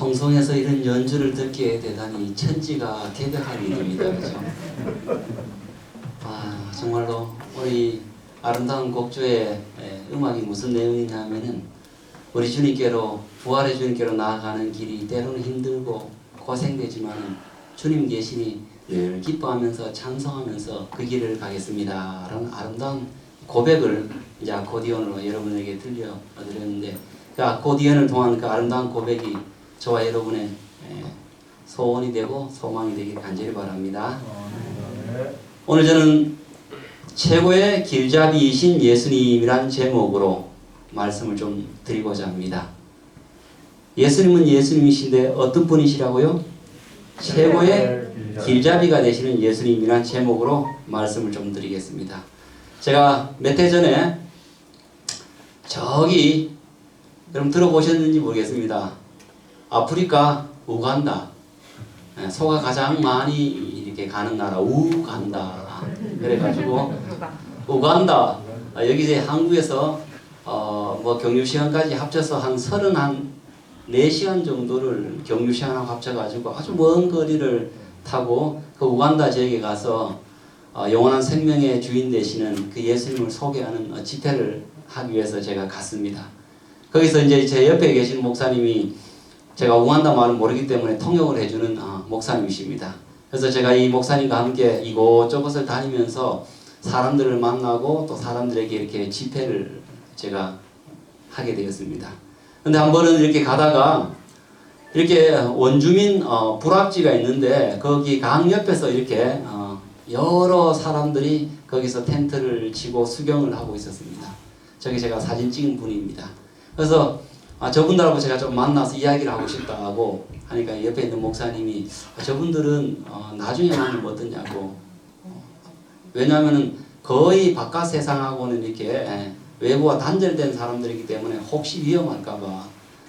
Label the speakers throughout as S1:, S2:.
S1: 방송에서 이런 연주를 듣기에 대단히 천지가 개벽한 일입니다. 그렇죠? 정말로 우리 아름다운 곡조의 음악이 무슨 내용이냐면은 우리 주님께로, 부활의 주님께로 나아가는 길이 때로는 힘들고 고생되지만 주님 계시니 늘 기뻐하면서 찬송하면서 그 길을 가겠습니다 라는 아름다운 고백을 이제 아코디언으로 여러분에게 들려드렸는데, 그 아코디언을 통한 그 아름다운 고백이 저와 여러분의 소원이 되고 소망이 되길 간절히 바랍니다. 오늘 저는 최고의 길잡이이신 예수님이란 제목으로 말씀을 좀 드리고자 합니다. 예수님은 예수님이신데 어떤 분이시라고요? 최고의 길잡이가 되시는 예수님이란 제목으로 말씀을 좀 드리겠습니다. 제가 몇 해 전에 저기 여러분 들어보셨는지 모르겠습니다. 아프리카 우간다, 소가 가장 많이 이렇게 가는 나라 우간다. 그래가지고 우간다, 여기 이제 한국에서 뭐 경유 시간까지 합쳐서 한 34시간 정도를 경유 시간하고 합쳐가지고 아주 먼 거리를 타고 그 우간다 지역에 가서 영원한 생명의 주인 되시는 그 예수님을 소개하는 집회를 하기 위해서 제가 갔습니다. 거기서 이제 제 옆에 계신 목사님이 제가 우간다 말을 모르기 때문에 통역을 해주는 목사님이십니다. 그래서 제가 이 목사님과 함께 이곳저곳을 다니면서 사람들을 만나고 또 사람들에게 이렇게 집회를 제가 하게 되었습니다. 근데 한 번은 이렇게 가다가 이렇게 원주민 부락지가 있는데 거기 강 옆에서 이렇게 여러 사람들이 거기서 텐트를 치고 수경을 하고 있었습니다. 저기 제가 사진 찍은 분입니다. 그래서 저분들하고 제가 좀 만나서 이야기를 하고 싶다고 하니까 옆에 있는 목사님이 저분들은 나중에 만나면 어떠냐고. 왜냐하면 거의 바깥 세상하고는 이렇게 외부와 단절된 사람들이기 때문에 혹시 위험할까봐.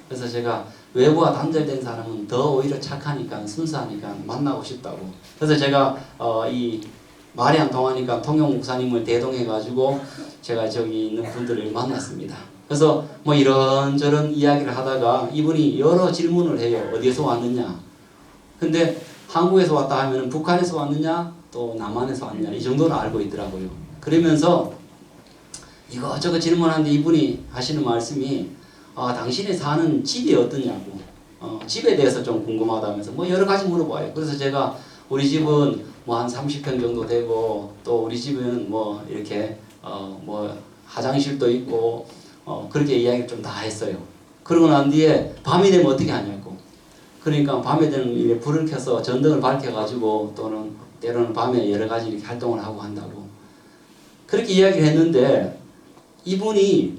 S1: 그래서 제가 외부와 단절된 사람은 더 오히려 착하니까 순수하니까 만나고 싶다고. 그래서 제가 이 말이 안 통하니까 통역 목사님을 대동해가지고 제가 저기 있는 분들을 만났습니다. 그래서 뭐 이런저런 이야기를 하다가 이분이 여러 질문을 해요. 어디에서 왔느냐? 근데 한국에서 왔다 하면 북한에서 왔느냐? 또 남한에서 왔느냐? 이 정도는 알고 있더라고요. 그러면서 이것저것 질문하는데 이분이 하시는 말씀이 당신이 사는 집이 어떠냐고, 집에 대해서 좀 궁금하다면서 뭐 여러 가지 물어봐요. 그래서 제가 우리 집은 뭐 한 30평 정도 되고 또 우리 집은 뭐 이렇게 뭐 화장실도 있고 그렇게 이야기를 좀 다 했어요. 그러고 난 뒤에 밤이 되면 어떻게 하냐고. 그러니까 밤에 되면 이렇게 불을 켜서 전등을 밝혀가지고 또는 때로는 밤에 여러 가지 이렇게 활동을 하고 한다고. 그렇게 이야기를 했는데 이분이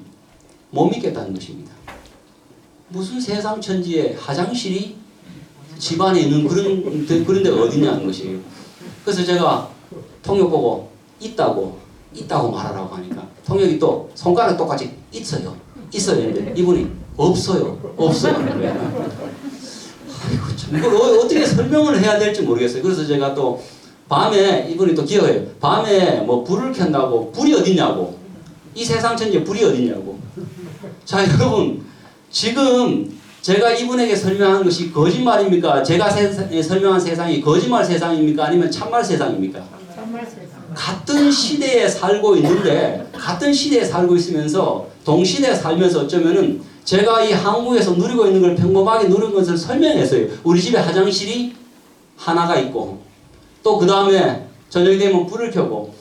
S1: 못 믿겠다는 것입니다. 무슨 세상 천지에 화장실이 집안에 있는 그런 데가 어디냐는 것이에요. 그래서 제가 통역 보고 있다고 말하라고 하니까 통역이 또 손가락 똑같이 있어요 했는데 이분이 없어요. 아이고 참 이걸 어떻게 설명을 해야 될지 모르겠어요. 그래서 제가 또 밤에 이분이 또 기억해요. 밤에 뭐 불을 켠다고. 불이 어딨냐고. 이 세상 천지에 불이 어딨냐고. 자 여러분, 지금 제가 이분에게 설명한 것이 거짓말입니까? 제가 설명한 세상이 거짓말 세상입니까? 아니면 참말 세상입니까?
S2: 참말 세상.
S1: 같은 시대에 살고 있는데, 같은 시대에 살고 있으면서 동시대에 살면서 어쩌면은 제가 이 한국에서 누리고 있는 걸 평범하게 누리는 것을 설명했어요. 우리 집에 화장실이 하나가 있고 또 그 다음에 저녁이 되면 불을 켜고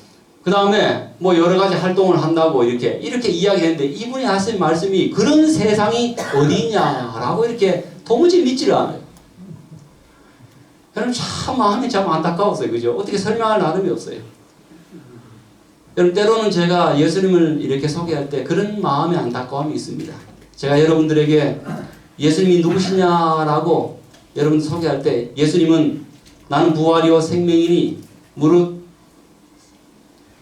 S1: 그 다음에 뭐 여러 가지 활동을 한다고 이렇게 이야기했는데 이분이 하신 말씀이 그런 세상이 어디 있냐라고 이렇게 도무지 믿지를 않아요. 여러분 참 마음이 참 안타까웠어요. 그죠? 어떻게 설명할 나름이 없어요. 여러분 때로는 제가 예수님을 이렇게 소개할 때 그런 마음의 안타까움이 있습니다. 제가 여러분들에게 예수님이 누구시냐라고 여러분 소개할 때 예수님은 나는 부활이요 생명이니 무릇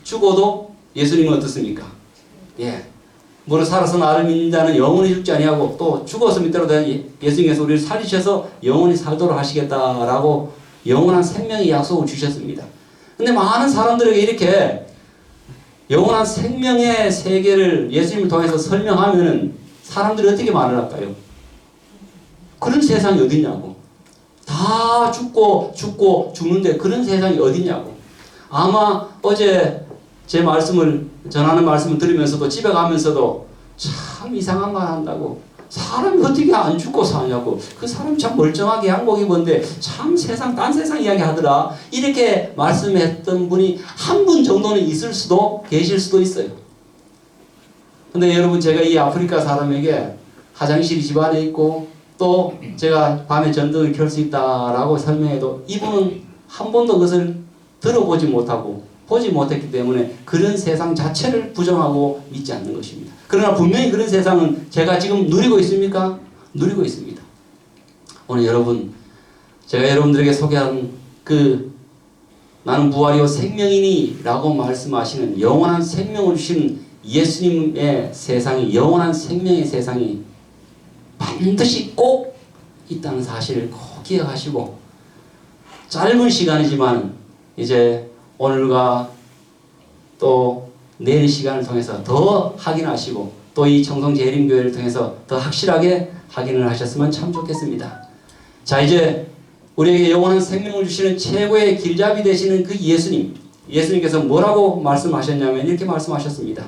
S1: 죽어도 예수님은 어떻습니까? 무릇 살아서 나를 믿는 자는 영원히 죽지 아니하고 또 죽어서 믿더라도 예수님께서 우리를 살리셔서 영원히 살도록 하시겠다라고 영원한 생명의 약속을 주셨습니다. 근데 많은 사람들에게 이렇게 영원한 생명의 세계를 예수님을 통해서 설명하면 사람들이 어떻게 말을 할까요? 그런 세상이 어딨냐고. 다 죽고 죽는데 그런 세상이 어딨냐고. 아마 어제 제 말씀을 전하는 말씀을 들으면서도 집에 가면서도 참 이상한 말 한다고. 사람이 어떻게 안 죽고 사냐고. 그 사람 참 멀쩡하게 양복 입었는데 참 세상 딴 세상 이야기 하더라. 이렇게 말씀했던 분이 한 분 정도는 있을 수도 계실 수도 있어요. 근데 여러분 제가 이 아프리카 사람에게 화장실이 집안에 있고 또 제가 밤에 전등을 켤 수 있다라고 설명해도 이분은 한 번도 그것을 들어보지 못하고 보지 못했기 때문에 그런 세상 자체를 부정하고 믿지 않는 것입니다. 그러나 분명히 그런 세상은 제가 지금 누리고 있습니까? 누리고 있습니다. 오늘 여러분 제가 여러분들에게 소개한 그 나는 부활이요 생명이니 라고 말씀하시는 영원한 생명을 주신 예수님의 세상이 영원한 생명의 세상이 반드시 꼭 있다는 사실을 꼭 기억하시고 짧은 시간이지만 이제 오늘과 또 내일 시간을 통해서 더 확인하시고 또 이 청송재림교회를 통해서 더 확실하게 확인을 하셨으면 참 좋겠습니다. 자 이제 우리에게 영원한 생명을 주시는 최고의 길잡이 되시는 그 예수님께서 뭐라고 말씀하셨냐면 이렇게 말씀하셨습니다.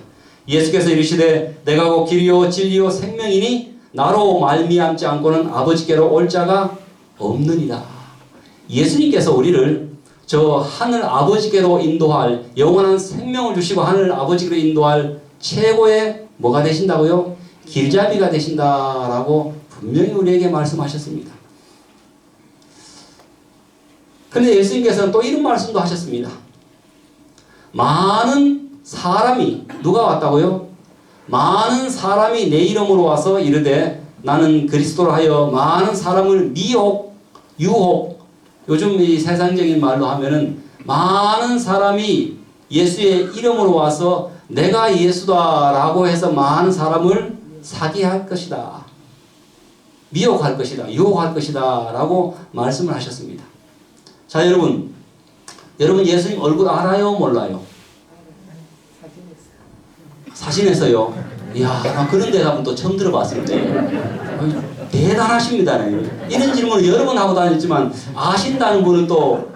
S1: 예수께서 이르시되 내가 곧 길이요 진리요 생명이니 나로 말미암지 않고는 아버지께로 올 자가 없느니라. 예수님께서 우리를 저 하늘 아버지께로 인도할 영원한 생명을 주시고 하늘 아버지께로 인도할 최고의 뭐가 되신다고요? 길잡이가 되신다라고 분명히 우리에게 말씀하셨습니다. 그런데 예수님께서는 또 이런 말씀도 하셨습니다. 많은 사람이 누가 왔다고요? 많은 사람이 내 이름으로 와서 이르되 나는 그리스도로 하여 많은 사람을 유혹 요즘 이 세상적인 말로 하면은 많은 사람이 예수의 이름으로 와서 내가 예수다라고 해서 많은 사람을 사기할 것이다. 미혹할 것이다. 유혹할 것이다. 라고 말씀을 하셨습니다. 자 여러분 예수님 얼굴 알아요? 몰라요? 사진에서요. 이야 그런 대답은 또 처음 들어봤습니다. 대단하십니다. 이런 질문을 여러 번 하고 다녔지만 아신다는 분은 또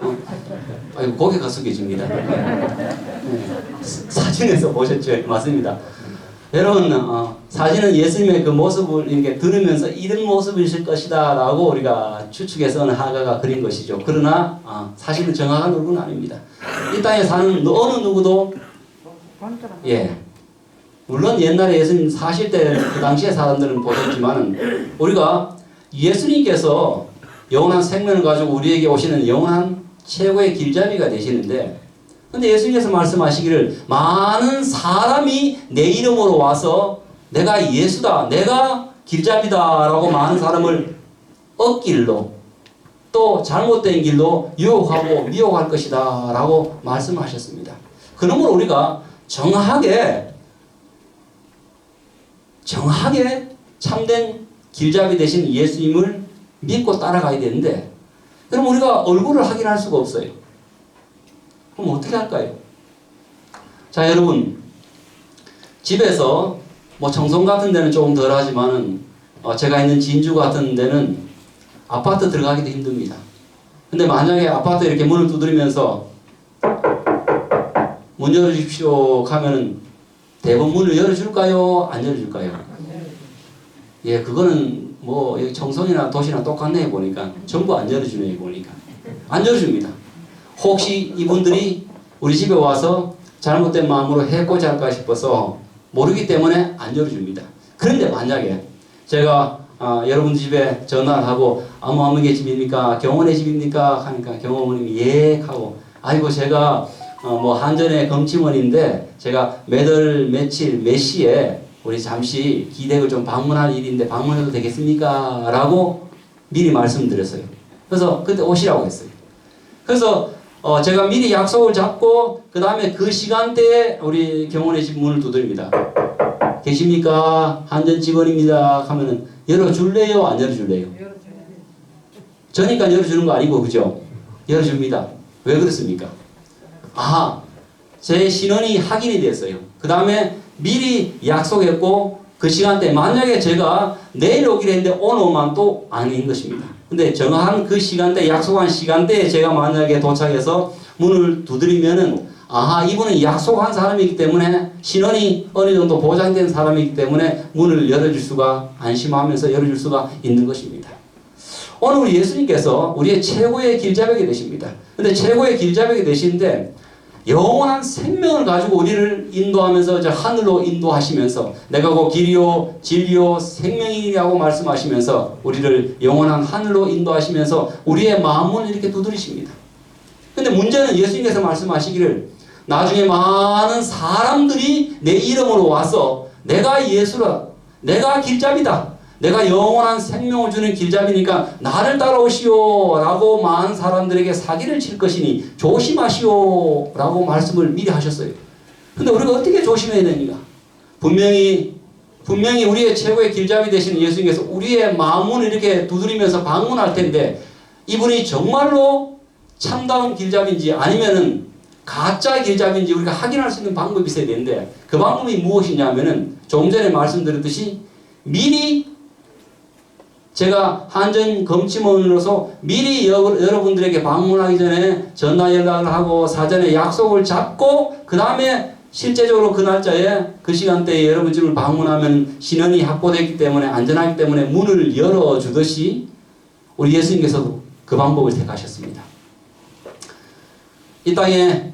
S1: 고개가 숙여집니다. 사진에서 보셨죠? 맞습니다. 여러분 사진은 예수님의 그 모습을 이렇게 들으면서 이런 모습이실 것이다 라고 우리가 추측해서 화가가 그린 것이죠. 그러나 사실은 정확한 얼굴은 아닙니다. 이 땅에 사는 어느 누구도 물론 옛날에 예수님 사실 때 그 당시의 사람들은 보셨지만 우리가 예수님께서 영원한 생명을 가지고 우리에게 오시는 영원한 최고의 길잡이가 되시는데 근데 예수님께서 말씀하시기를 많은 사람이 내 이름으로 와서 내가 예수다 내가 길잡이다 라고 많은 사람을 엇길로 또 잘못된 길로 유혹하고 미혹할 것이다 라고 말씀하셨습니다. 그러므로 우리가 정확하게 참된 길잡이 되신 예수님을 믿고 따라가야 되는데 그럼 우리가 얼굴을 확인할 수가 없어요. 그럼 어떻게 할까요? 자 여러분 집에서 뭐 청송 같은 데는 조금 덜 하지만은 제가 있는 진주 같은 데는 아파트 들어가기도 힘듭니다. 근데 만약에 아파트 이렇게 문을 두드리면서 문 열어주십시오 하면은 대부분 문을 열어줄까요? 안 열어줄까요? 예, 그거는 뭐 청송이나 도시나 똑같네 보니까 전부 안 열어주네 보니까 안 열어줍니다. 혹시 이분들이 우리 집에 와서 잘못된 마음으로 해코지 할까 싶어서 모르기 때문에 안 열어줍니다. 그런데 만약에 제가 여러분 집에 전화를 하고 아무개 집입니까? 경원의 집입니까? 하니까 경원님이 예 하고 아이고 제가 뭐 한전의 검침원인데 제가 몇 월 며칠 몇 시에 우리 잠시 기댁을 좀 방문할 일인데 방문해도 되겠습니까? 라고 미리 말씀드렸어요. 그래서 그때 오시라고 했어요. 그래서 제가 미리 약속을 잡고 그 다음에 그 시간대에 우리 경원의 집 문을 두드립니다. 계십니까? 한전 직원입니다. 하면은 열어줄래요? 안 열어줄래요? 저니까 열어주는 거 아니고 그죠? 열어줍니다. 왜 그렇습니까? 제 신원이 확인이 됐어요. 그 다음에 미리 약속했고 그 시간대 만약에 제가 내일 오기로 했는데 오늘 오면 또 아닌 것입니다. 근데 정한 그 시간대, 약속한 시간대에 제가 만약에 도착해서 문을 두드리면은 아하, 이분은 약속한 사람이기 때문에 신원이 어느 정도 보장된 사람이기 때문에 문을 열어줄 수가, 안심하면서 열어줄 수가 있는 것입니다. 오늘 우리 예수님께서 우리의 최고의 길잡이가 되십니다. 근데 최고의 길잡이가 되시는데 영원한 생명을 가지고 우리를 인도하면서 이제 하늘로 인도하시면서 내가 곧 길이요 진리요 생명이라고 말씀하시면서 우리를 영원한 하늘로 인도하시면서 우리의 마음을 이렇게 두드리십니다. 근데 문제는 예수님께서 말씀하시기를 나중에 많은 사람들이 내 이름으로 와서 내가 예수라, 내가 길잡이다, 내가 영원한 생명을 주는 길잡이니까 나를 따라오시오 라고 많은 사람들에게 사기를 칠 것이니 조심하시오 라고 말씀을 미리 하셨어요. 근데 우리가 어떻게 조심해야 되는가? 분명히 우리의 최고의 길잡이 되시는 예수님께서 우리의 마음문을 이렇게 두드리면서 방문할 텐데 이분이 정말로 참다운 길잡이인지 아니면은 가짜 길잡이인지 우리가 확인할 수 있는 방법이 있어야 되는데 그 방법이 무엇이냐면은 조금 전에 말씀드렸듯이 미리 제가 한전 검침원으로서 미리 여러분들에게 방문하기 전에 전화 연락을 하고 사전에 약속을 잡고 그 다음에 실제적으로 그 날짜에 그 시간대에 여러분 집을 방문하면 신원이 확보되기 때문에 안전하기 때문에 문을 열어주듯이 우리 예수님께서도 그 방법을 택하셨습니다. 이 땅에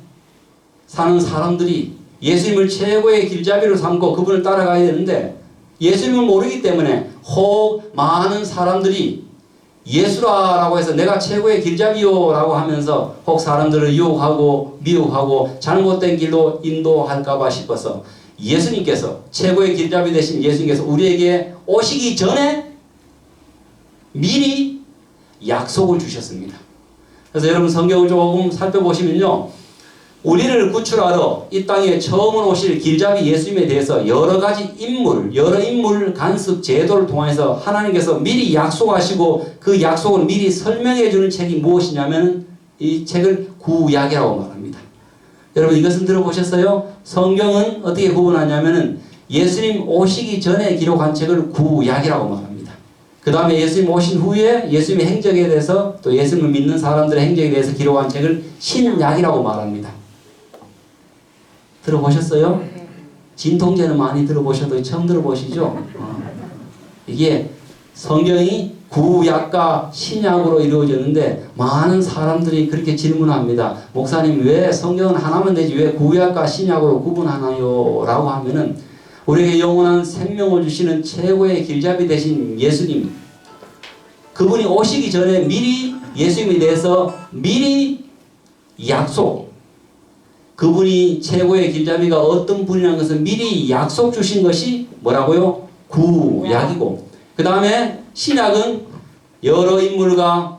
S1: 사는 사람들이 예수님을 최고의 길잡이로 삼고 그분을 따라가야 되는데 예수님을 모르기 때문에 혹 많은 사람들이 예수라라고 해서 내가 최고의 길잡이요 라고 하면서 혹 사람들을 유혹하고 미혹하고 잘못된 길로 인도할까봐 싶어서 예수님께서 최고의 길잡이 되신 예수님께서 우리에게 오시기 전에 미리 약속을 주셨습니다. 그래서 여러분 성경을 조금 살펴보시면요, 우리를 구출하러 이 땅에 처음으로 오실 길잡이 예수님에 대해서 여러 가지 여러 인물 간섭 제도를 통해서 하나님께서 미리 약속하시고 그 약속을 미리 설명해 주는 책이 무엇이냐면 이 책을 구약이라고 말합니다. 여러분 이것은 들어보셨어요? 성경은 어떻게 구분하냐면은 예수님 오시기 전에 기록한 책을 구약이라고 말합니다. 그 다음에 예수님 오신 후에 예수님의 행적에 대해서 또 예수님을 믿는 사람들의 행적에 대해서 기록한 책을 신약이라고 말합니다. 들어보셨어요? 진통제는 많이 들어보셔도 처음 들어보시죠? 이게 성경이 구약과 신약으로 이루어졌는데 많은 사람들이 그렇게 질문합니다. 목사님 왜 성경은 하나면 되지 왜 구약과 신약으로 구분하나요? 라고 하면은 우리에게 영원한 생명을 주시는 최고의 길잡이 되신 예수님, 그분이 오시기 전에 미리 예수님에 대해서 미리 약속, 그분이 최고의 길잡이가 어떤 분이라는 것을 미리 약속 주신 것이 뭐라고요? 구약이고, 그 다음에 신약은 여러 인물과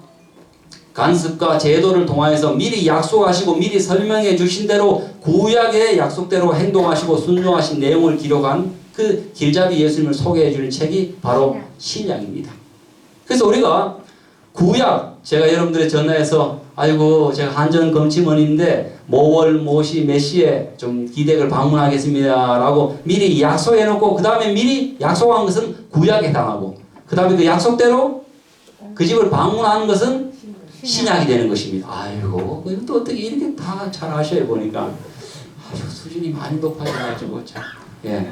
S1: 간섭과 제도를 통하여서 미리 약속하시고 미리 설명해 주신 대로 구약의 약속대로 행동하시고 순종하신 내용을 기록한 그 길잡이 예수님을 소개해 주는 책이 바로 신약입니다. 그래서 우리가 구약, 제가 여러분들의 전화해서 아이고 제가 한전 검침원인데 모월 모시 몇 시에 좀 기댁을 방문하겠습니다 라고 미리 약속해 놓고 그 다음에 미리 약속한 것은 구약에 해당하고 그 다음에 그 약속대로 그 집을 방문하는 것은 신약이 되는 것입니다. 아이고 또 어떻게 이렇게 다 잘 아셔요 보니까 아주 수준이 많이 높아져가지고 참. 예.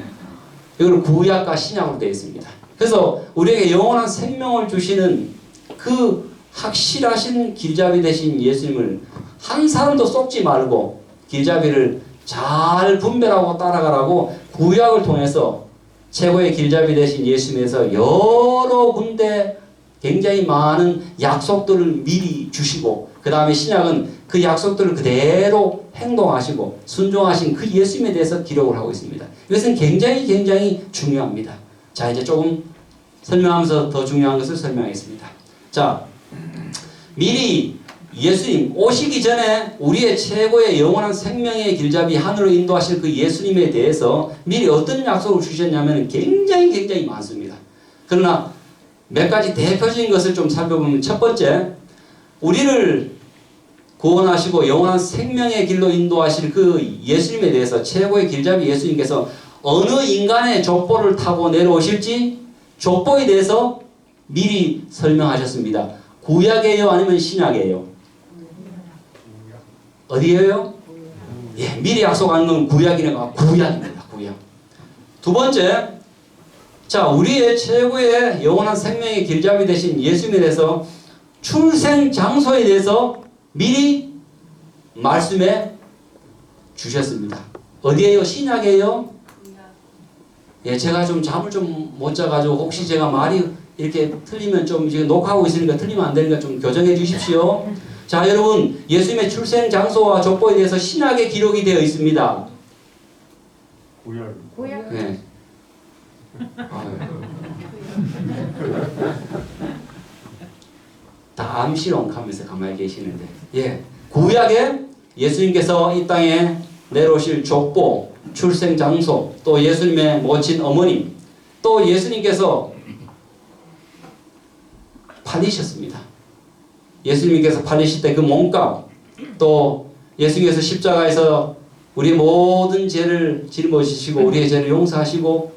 S1: 이걸 구약과 신약으로 되어 있습니다. 그래서 우리에게 영원한 생명을 주시는 그 확실하신 길잡이 되신 예수님을 한 사람도 쏙지 말고 길잡이를 잘 분별하고 따라가라고 구약을 통해서 최고의 길잡이 되신 예수님에서 여러 군데 굉장히 많은 약속들을 미리 주시고 그 다음에 신약은 그 약속들을 그대로 행동하시고 순종하신 그 예수님에 대해서 기록을 하고 있습니다. 이것은 굉장히 중요합니다. 자, 이제 조금 설명하면서 더 중요한 것을 설명하겠습니다. 자, 미리 예수님 오시기 전에 우리의 최고의 영원한 생명의 길잡이 하늘로 인도하실 그 예수님에 대해서 미리 어떤 약속을 주셨냐면 굉장히 많습니다. 그러나 몇 가지 대표적인 것을 좀 살펴보면 첫 번째, 우리를 구원하시고 영원한 생명의 길로 인도하실 그 예수님에 대해서 최고의 길잡이 예수님께서 어느 인간의 족보를 타고 내려오실지 족보에 대해서 미리 설명하셨습니다. 구약이에요? 아니면 신약이에요? 어디예요? 예, 미리 약속한 건 구약이니까 구약입니다. 구약. 두 번째, 자, 우리의 최고의 영원한 생명의 길잡이 되신 예수님에 대해서 출생 장소에 대해서 미리 말씀해 주셨습니다. 어디에요? 신약이에요? 예, 제가 좀 잠을 좀 못 자가지고 혹시 제가 말이 이렇게 틀리면 좀 지금 녹화하고 있으니까 틀리면 안 되니까 좀 교정해 주십시오. 자, 여러분, 예수님의 출생 장소와 족보에 대해서 신약에 기록이 되어 있습니다.
S2: 구약.
S1: 네. 다 암시롱 하면서 가만히 계시는데, 예, 구약에 예수님께서 이 땅에 내려오실 족보, 출생 장소, 또 예수님의 모친 어머님, 또 예수님께서 팔리셨습니다. 예수님께서 팔리실 때 그 몸값, 또 예수님께서 십자가에서 우리 모든 죄를 짊어지시고 우리의 죄를 용서하시고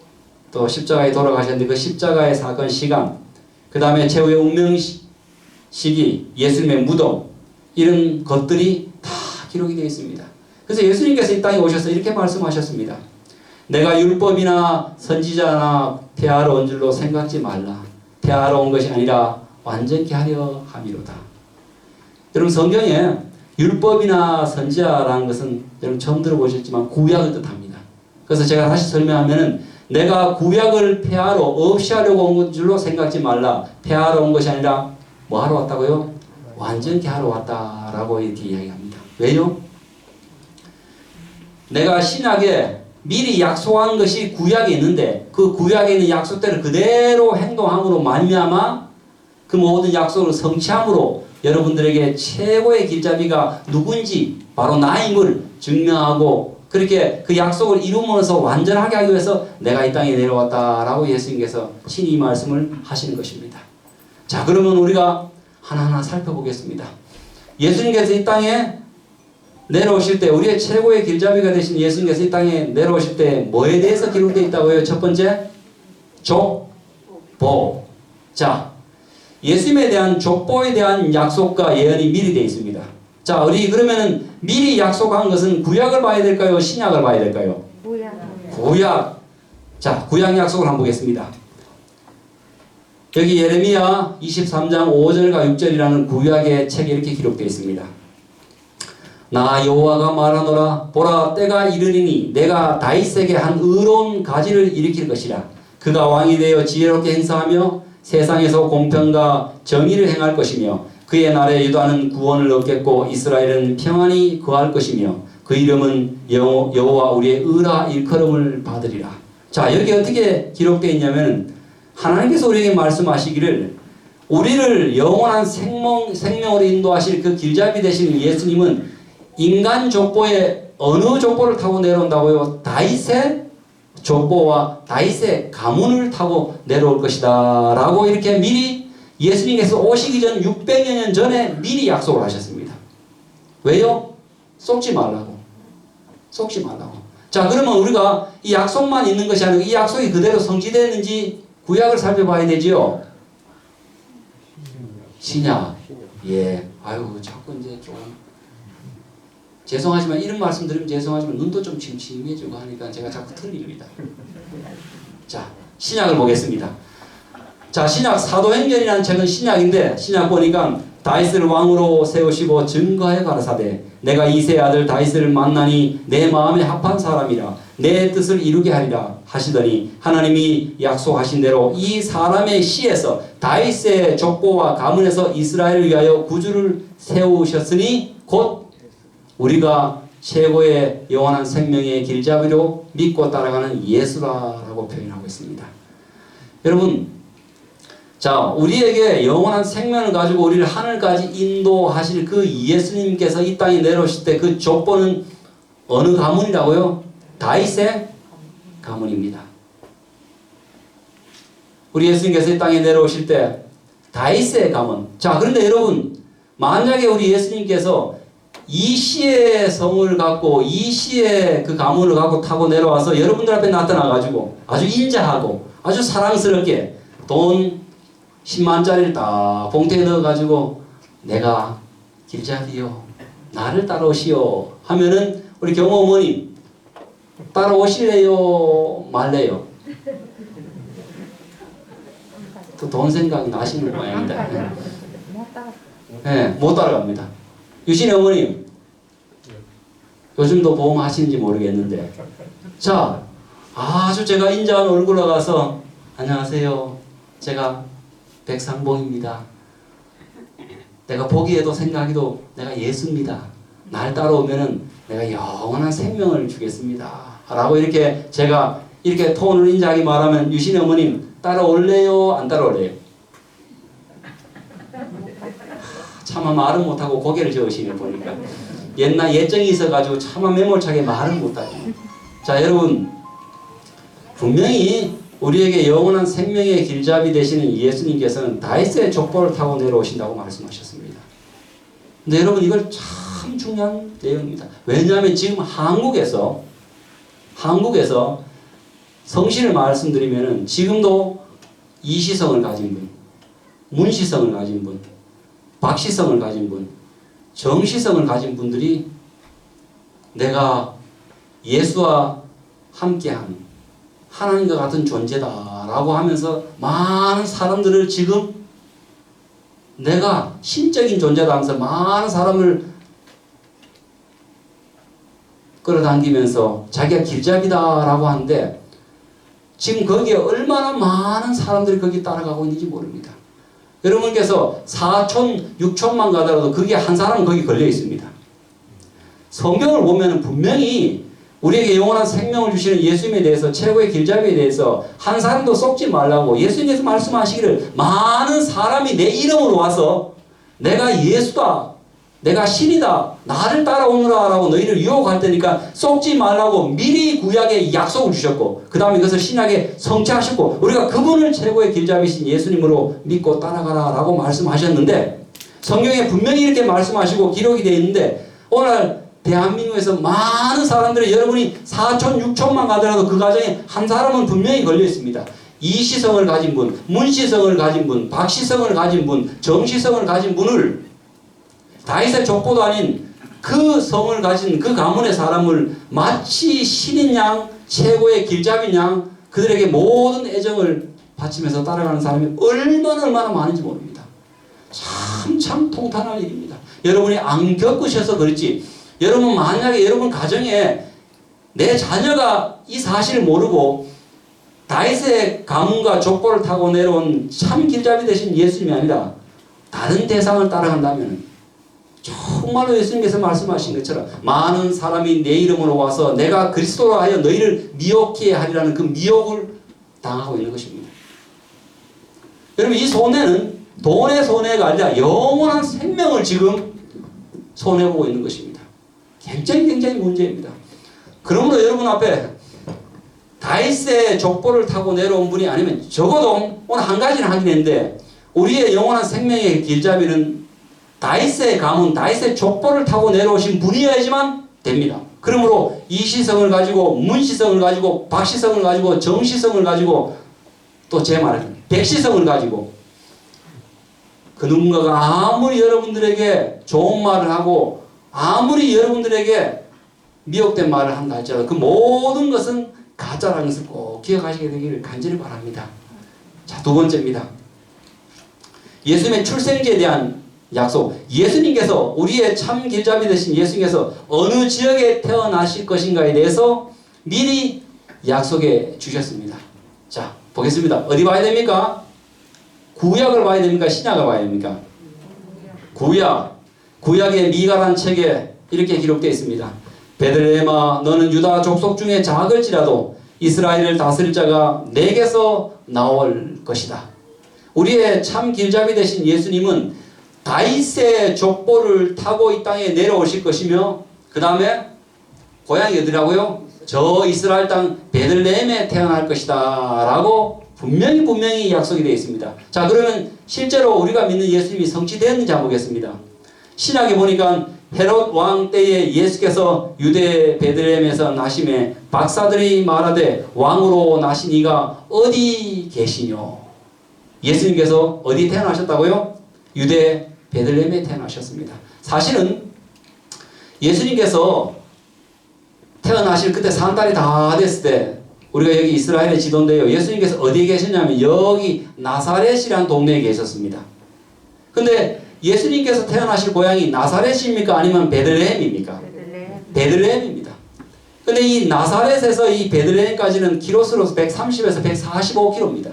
S1: 또 십자가에 돌아가셨는데 그 십자가의 사건 시간, 그 다음에 최후의 운명 시기, 예수님의 무덤, 이런 것들이 다 기록이 되어 있습니다. 그래서 예수님께서 이 땅에 오셔서 이렇게 말씀하셨습니다. 내가 율법이나 선지자나 폐하러 온 줄로 생각지 말라. 폐하러 온 것이 아니라 완전케 하려 함이로다. 여러분, 성경에 율법이나 선지자라는 것은 여러분 처음 들어보셨지만 구약을 뜻합니다. 그래서 제가 다시 설명하면은 내가 구약을 폐하러 없이 하려고 온 줄로 생각지 말라. 폐하러 온 것이 아니라 뭐 하러 왔다고요? 완전케 하러 왔다라고 이렇게 이야기합니다. 왜요? 내가 신약에 미리 약속한 것이 구약에 있는데 그 구약에 있는 약속대로 그대로 행동함으로 말미암아 그 모든 약속을 성취함으로 여러분들에게 최고의 길잡이가 누군지 바로 나임을 증명하고 그렇게 그 약속을 이루면서 완전하게 하기 위해서 내가 이 땅에 내려왔다라고 예수님께서 친히 말씀을 하시는 것입니다. 자, 그러면 우리가 하나하나 살펴보겠습니다. 예수님께서 이 땅에 내려오실 때 우리의 최고의 길잡이가 되신 예수님께서 이 땅에 내려오실 때 뭐에 대해서 기록되어 있다고요? 첫 번째, 족보. 자, 예수님에 대한 족보에 대한 약속과 예언이 미리 되어 있습니다. 자, 우리 그러면은 미리 약속한 것은 구약을 봐야 될까요? 신약을 봐야 될까요? 구약. 자, 구약 약속을 한번 보겠습니다. 여기 예레미야 23장 5절과 6절이라는 구약의 책에 이렇게 기록되어 있습니다. 나 여호와가 말하노라. 보라, 때가 이르리니 내가 다윗에게 한 의로운 가지를 일으킬 것이라. 그가 왕이 되어 지혜롭게 행사하며 세상에서 공평과 정의를 행할 것이며 그의 날에 유다는 구원을 얻겠고 이스라엘은 평안히 거할 것이며 그 이름은 여호와 우리의 의라 일컬음을 받으리라. 자, 여기 어떻게 기록되어 있냐면 하나님께서 우리에게 말씀하시기를 우리를 영원한 생명으로 인도하실 그 길잡이 되신 예수님은 인간 족보에 어느 족보를 타고 내려온다고요? 다윗의 족보와 다윗의 가문을 타고 내려올 것이다 라고 이렇게 미리 예수님께서 오시기 전 600여 년 전에 미리 약속을 하셨습니다. 왜요? 속지 말라고. 속지 말라고. 자, 그러면 우리가 이 약속만 있는 것이 아니고 이 약속이 그대로 성취됐는지 구약을 살펴봐야 되지요. 신약. 예. 아유, 자꾸 이제 좀 죄송하지만 이런 말씀 드리면 죄송하지만 눈도 좀 침침해지고 하니까 제가 자꾸 틀립니다. 자, 신약을 보겠습니다. 자, 신약 사도행전이라는 책은 신약인데 신약 보니까 다윗을 왕으로 세우시고 증거하여 가라사대 내가 이새의 아들 다윗을 만나니 내 마음에 합한 사람이라 내 뜻을 이루게 하리라 하시더니 하나님이 약속하신 대로 이 사람의 씨에서 다윗의 족보와 가문에서 이스라엘을 위하여 구주를 세우셨으니 곧 우리가 최고의 영원한 생명의 길잡이로 믿고 따라가는 예수라라고 표현하고 있습니다. 여러분, 자, 우리에게 영원한 생명을 가지고 우리를 하늘까지 인도하실 그 예수님께서 이 땅에 내려오실 때 그 족보는 어느 가문이라고요? 다윗의 가문입니다. 우리 예수님께서 이 땅에 내려오실 때 다윗의 가문. 자, 그런데 여러분, 만약에 우리 예수님께서 이시의 성을 갖고 이시의 그 가문을 갖고 타고 내려와서 여러분들 앞에 나타나가지고 아주 인자하고 아주 사랑스럽게 돈 10만짜리를 딱 봉투에 넣어가지고 내가 길잡이요 나를 따라오시오 하면은 우리 경호 어머님 따라오실래요 말래요? 또 돈 생각이 나시는 모양이다. 네, 못 따라갑니다. 유신의 어머님 요즘도 보험하시는지 모르겠는데 자 아주 제가 인자한 얼굴로 가서 안녕하세요 제가 백상봉입니다. 내가 보기에도 생각해도 내가 예수입니다. 날 따라오면은 내가 영원한 생명을 주겠습니다 라고 이렇게 제가 이렇게 톤을 인자하게 말하면 유신의 어머님 따라올래요 안 따라올래요? 차마 말은 못하고 고개를 저으시네 보니까 옛날 예정이 있어가지고 차마 매몰차게 말은 못하죠. 자 여러분 분명히 우리에게 영원한 생명의 길잡이 되시는 예수님께서는 다윗의 족보를 타고 내려오신다고 말씀하셨습니다. 근데 여러분 이걸 참 중요한 내용입니다. 왜냐하면 지금 한국에서 성실을 말씀드리면은 지금도 이시성을 가진 분, 문시성을 가진 분, 박시성을 가진 분, 정시성을 가진 분들이 내가 예수와 함께한 하나님과 같은 존재다라고 하면서 많은 사람들을 지금 내가 신적인 존재다 하면서 많은 사람을 끌어당기면서 자기가 길잡이다라고 하는데 지금 거기에 얼마나 많은 사람들이 거기 따라가고 있는지 모릅니다. 여러분께서 4천, 6천만 가더라도 거기에 한 사람은 거기 걸려 있습니다. 성경을 보면 분명히 우리에게 영원한 생명을 주시는 예수님에 대해서 최고의 길잡이에 대해서 한 사람도 속지 말라고 예수님께서 말씀하시기를 많은 사람이 내 이름으로 와서 내가 예수다 내가 신이다 나를 따라오느라 라고 너희를 유혹할 테니까 속지 말라고 미리 구약에 약속을 주셨고 그 다음에 이것을 신약에 성취하셨고 우리가 그분을 최고의 길잡이신 예수님으로 믿고 따라가라 라고 말씀하셨는데 성경에 분명히 이렇게 말씀하시고 기록이 되어 있는데 오늘 대한민국에서 많은 사람들이 여러분이 4천 6천만 가더라도 그 가정에 한 사람은 분명히 걸려 있습니다. 이시성을 가진 분, 문시성을 가진 분, 박시성을 가진 분, 정시성을 가진 분을 다윗의 족보도 아닌 그 성을 가진 그 가문의 사람을 마치 신인 양 최고의 길잡이인 양 그들에게 모든 애정을 바치면서 따라가는 사람이 얼마나 많은지 모릅니다. 참 통탄할 일입니다. 여러분이 안 겪으셔서 그렇지 여러분 만약에 여러분 가정에 내 자녀가 이 사실을 모르고 다윗의 가문과 족보를 타고 내려온 참 길잡이 되신 예수님이 아니라 다른 대상을 따라간다면 정말로 예수님께서 말씀하신 것처럼 많은 사람이 내 이름으로 와서 내가 그리스도로 하여 너희를 미혹해 하리라는 그 미혹을 당하고 있는 것입니다. 여러분 이 손해는 돈의 손해가 아니라 영원한 생명을 지금 손해보고 있는 것입니다. 굉장히 문제입니다. 그러므로 여러분 앞에 다윗의 족보를 타고 내려온 분이 아니면 적어도 오늘 한 가지는 하긴 했는데 우리의 영원한 생명의 길잡이는 다윗의 가문, 다윗의 족보를 타고 내려오신 분이어야지만 됩니다. 그러므로 이시성을 가지고 문시성을 가지고 박시성을 가지고 정시성을 가지고 또 제 말은 백시성을 가지고 그 누군가가 아무리 여러분들에게 좋은 말을 하고 아무리 여러분들에게 미혹된 말을 한다 할지라도 그 모든 것은 가짜라는 것을 꼭 기억하시게 되기를 간절히 바랍니다. 자, 두 번째입니다. 예수님의 출생지에 대한 약속. 예수님께서 우리의 참 길잡이 되신 예수님께서 어느 지역에 태어나실 것인가에 대해서 미리 약속해 주셨습니다. 자, 보겠습니다. 어디 봐야 됩니까? 구약을 봐야 됩니까? 신약을 봐야 됩니까? 구약의 미가란 책에 이렇게 기록되어 있습니다. 베들레헴아 너는 유다 족속 중에 작을지라도 이스라엘을 다스릴 자가 내게서 나올 것이다. 우리의 참 길잡이 되신 예수님은 다윗의 족보를 타고 이 땅에 내려오실 것이며 그 다음에 고향이 어디라고요? 저 이스라엘 땅 베들레헴에 태어날 것이다 라고 분명히 약속이 되어 있습니다. 자, 그러면 실제로 우리가 믿는 예수님이 성취되었는지 한번 보겠습니다. 신약에 보니까 헤롯 왕 때에 예수께서 유대 베들레헴에서 나심에 박사들이 말하되 왕으로 나신 이가 어디 계시뇨? 예수님께서 어디 태어나셨다고요? 유대 베들레헴에 태어나셨습니다. 사실은 예수님께서 태어나실 그때 산달이 다 됐을 때 우리가 여기 이스라엘의 지도인데요. 예수님께서 어디에 계셨냐면 여기 나사렛이라는 동네에 계셨습니다. 근데 예수님께서 태어나실 고향이 나사렛입니까? 아니면 베들레헴입니까? 베들레헴입니다. 근데 이 나사렛에서 이 베들레헴까지는 키로수로 130에서 145km입니다.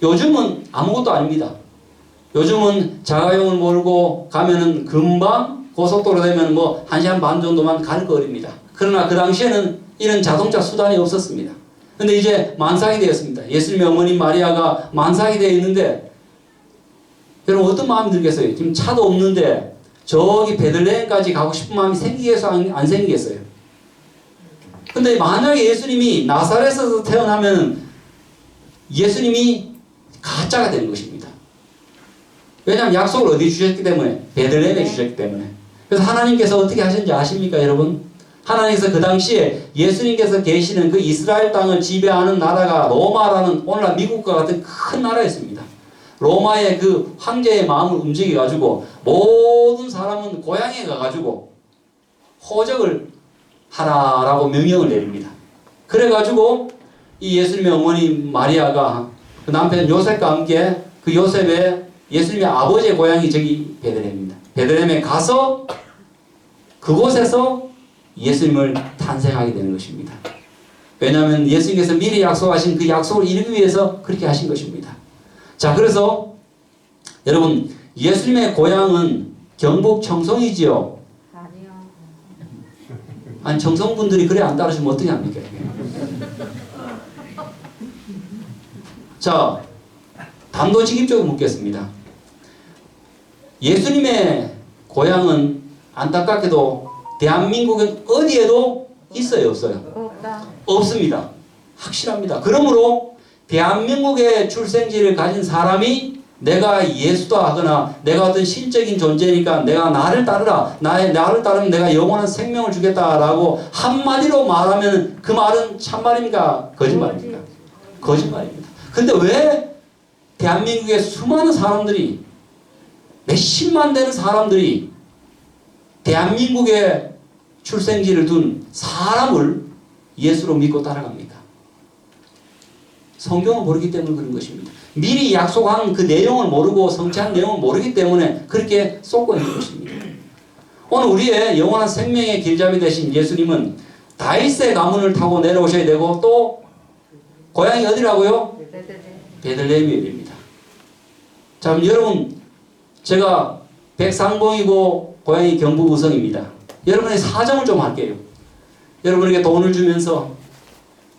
S1: 요즘은 아무것도 아닙니다. 요즘은 자가용을 몰고 가면은 금방 고속도로 되면 뭐 1시간 반 정도만 갈 거리입니다. 그러나 그 당시에는 이런 자동차 수단이 없었습니다. 근데 이제 만삭이 되었습니다. 예수님의 어머니 마리아가 만삭이 되어 있는데 여러분 어떤 마음이 들겠어요? 지금 차도 없는데 저기 베들레헴까지 가고 싶은 마음이 생기겠어 안 생기겠어요? 근데 만약에 예수님이 나사렛에서 태어나면 예수님이 가짜가 되는 것입니다. 왜냐하면 약속을 어디 주셨기 때문에 베들레헴에 주셨기 때문에. 그래서 하나님께서 어떻게 하셨는지 아십니까 여러분? 하나님께서 그 당시에 예수님께서 계시는 그 이스라엘 땅을 지배하는 나라가 로마라는 오늘날 미국과 같은 큰 나라였습니다. 로마의 그 황제의 마음을 움직여가지고 모든 사람은 고향에 가가지고 호적을 하라라고 명령을 내립니다. 그래가지고 이 예수님의 어머니 마리아가 그 남편 요셉과 함께 그 요셉의 예수님의 아버지의 고향이 저기 베들레헴입니다. 베들레헴에 가서 그곳에서 예수님을 탄생하게 되는 것입니다. 왜냐하면 예수님께서 미리 약속하신 그 약속을 이루기 위해서 그렇게 하신 것입니다. 자, 그래서 여러분 예수님의 고향은 경북 청송이지요?
S2: 아니요.
S1: 아니 청송분들이 그래 안 따르시면 어떻게 합니까? 자, 단도직입적으로 묻겠습니다. 예수님의 고향은 안타깝게도 대한민국은 어디에도 있어요, 없어요?
S2: 없다.
S1: 없습니다. 확실합니다. 그러므로 대한민국의 출생지를 가진 사람이 내가 예수다 하거나 내가 어떤 신적인 존재니까 내가 나를 따르라. 나를 따르면 내가 영원한 생명을 주겠다라고 한마디로 말하면 그 말은 참말입니까? 거짓말입니까? 거짓말입니다. 근데 왜 대한민국의 수많은 사람들이 몇십만 되는 사람들이 대한민국의 출생지를 둔 사람을 예수로 믿고 따라갑니까? 성경을 모르기 때문에 그런 것입니다. 미리 약속한 그 내용을 모르고 성취한 내용을 모르기 때문에 그렇게 쏟고 있는 것입니다. 오늘 우리의 영원한 생명의 길잡이 되신 예수님은 다윗의 가문을 타고 내려오셔야 되고 또 고향이 어디라고요? 베들레헴이어야 됩니다. 자, 그럼 여러분 제가 백상봉이고 고향이 경북 의성입니다. 여러분의 사정을 좀 할게요. 여러분에게 돈을 주면서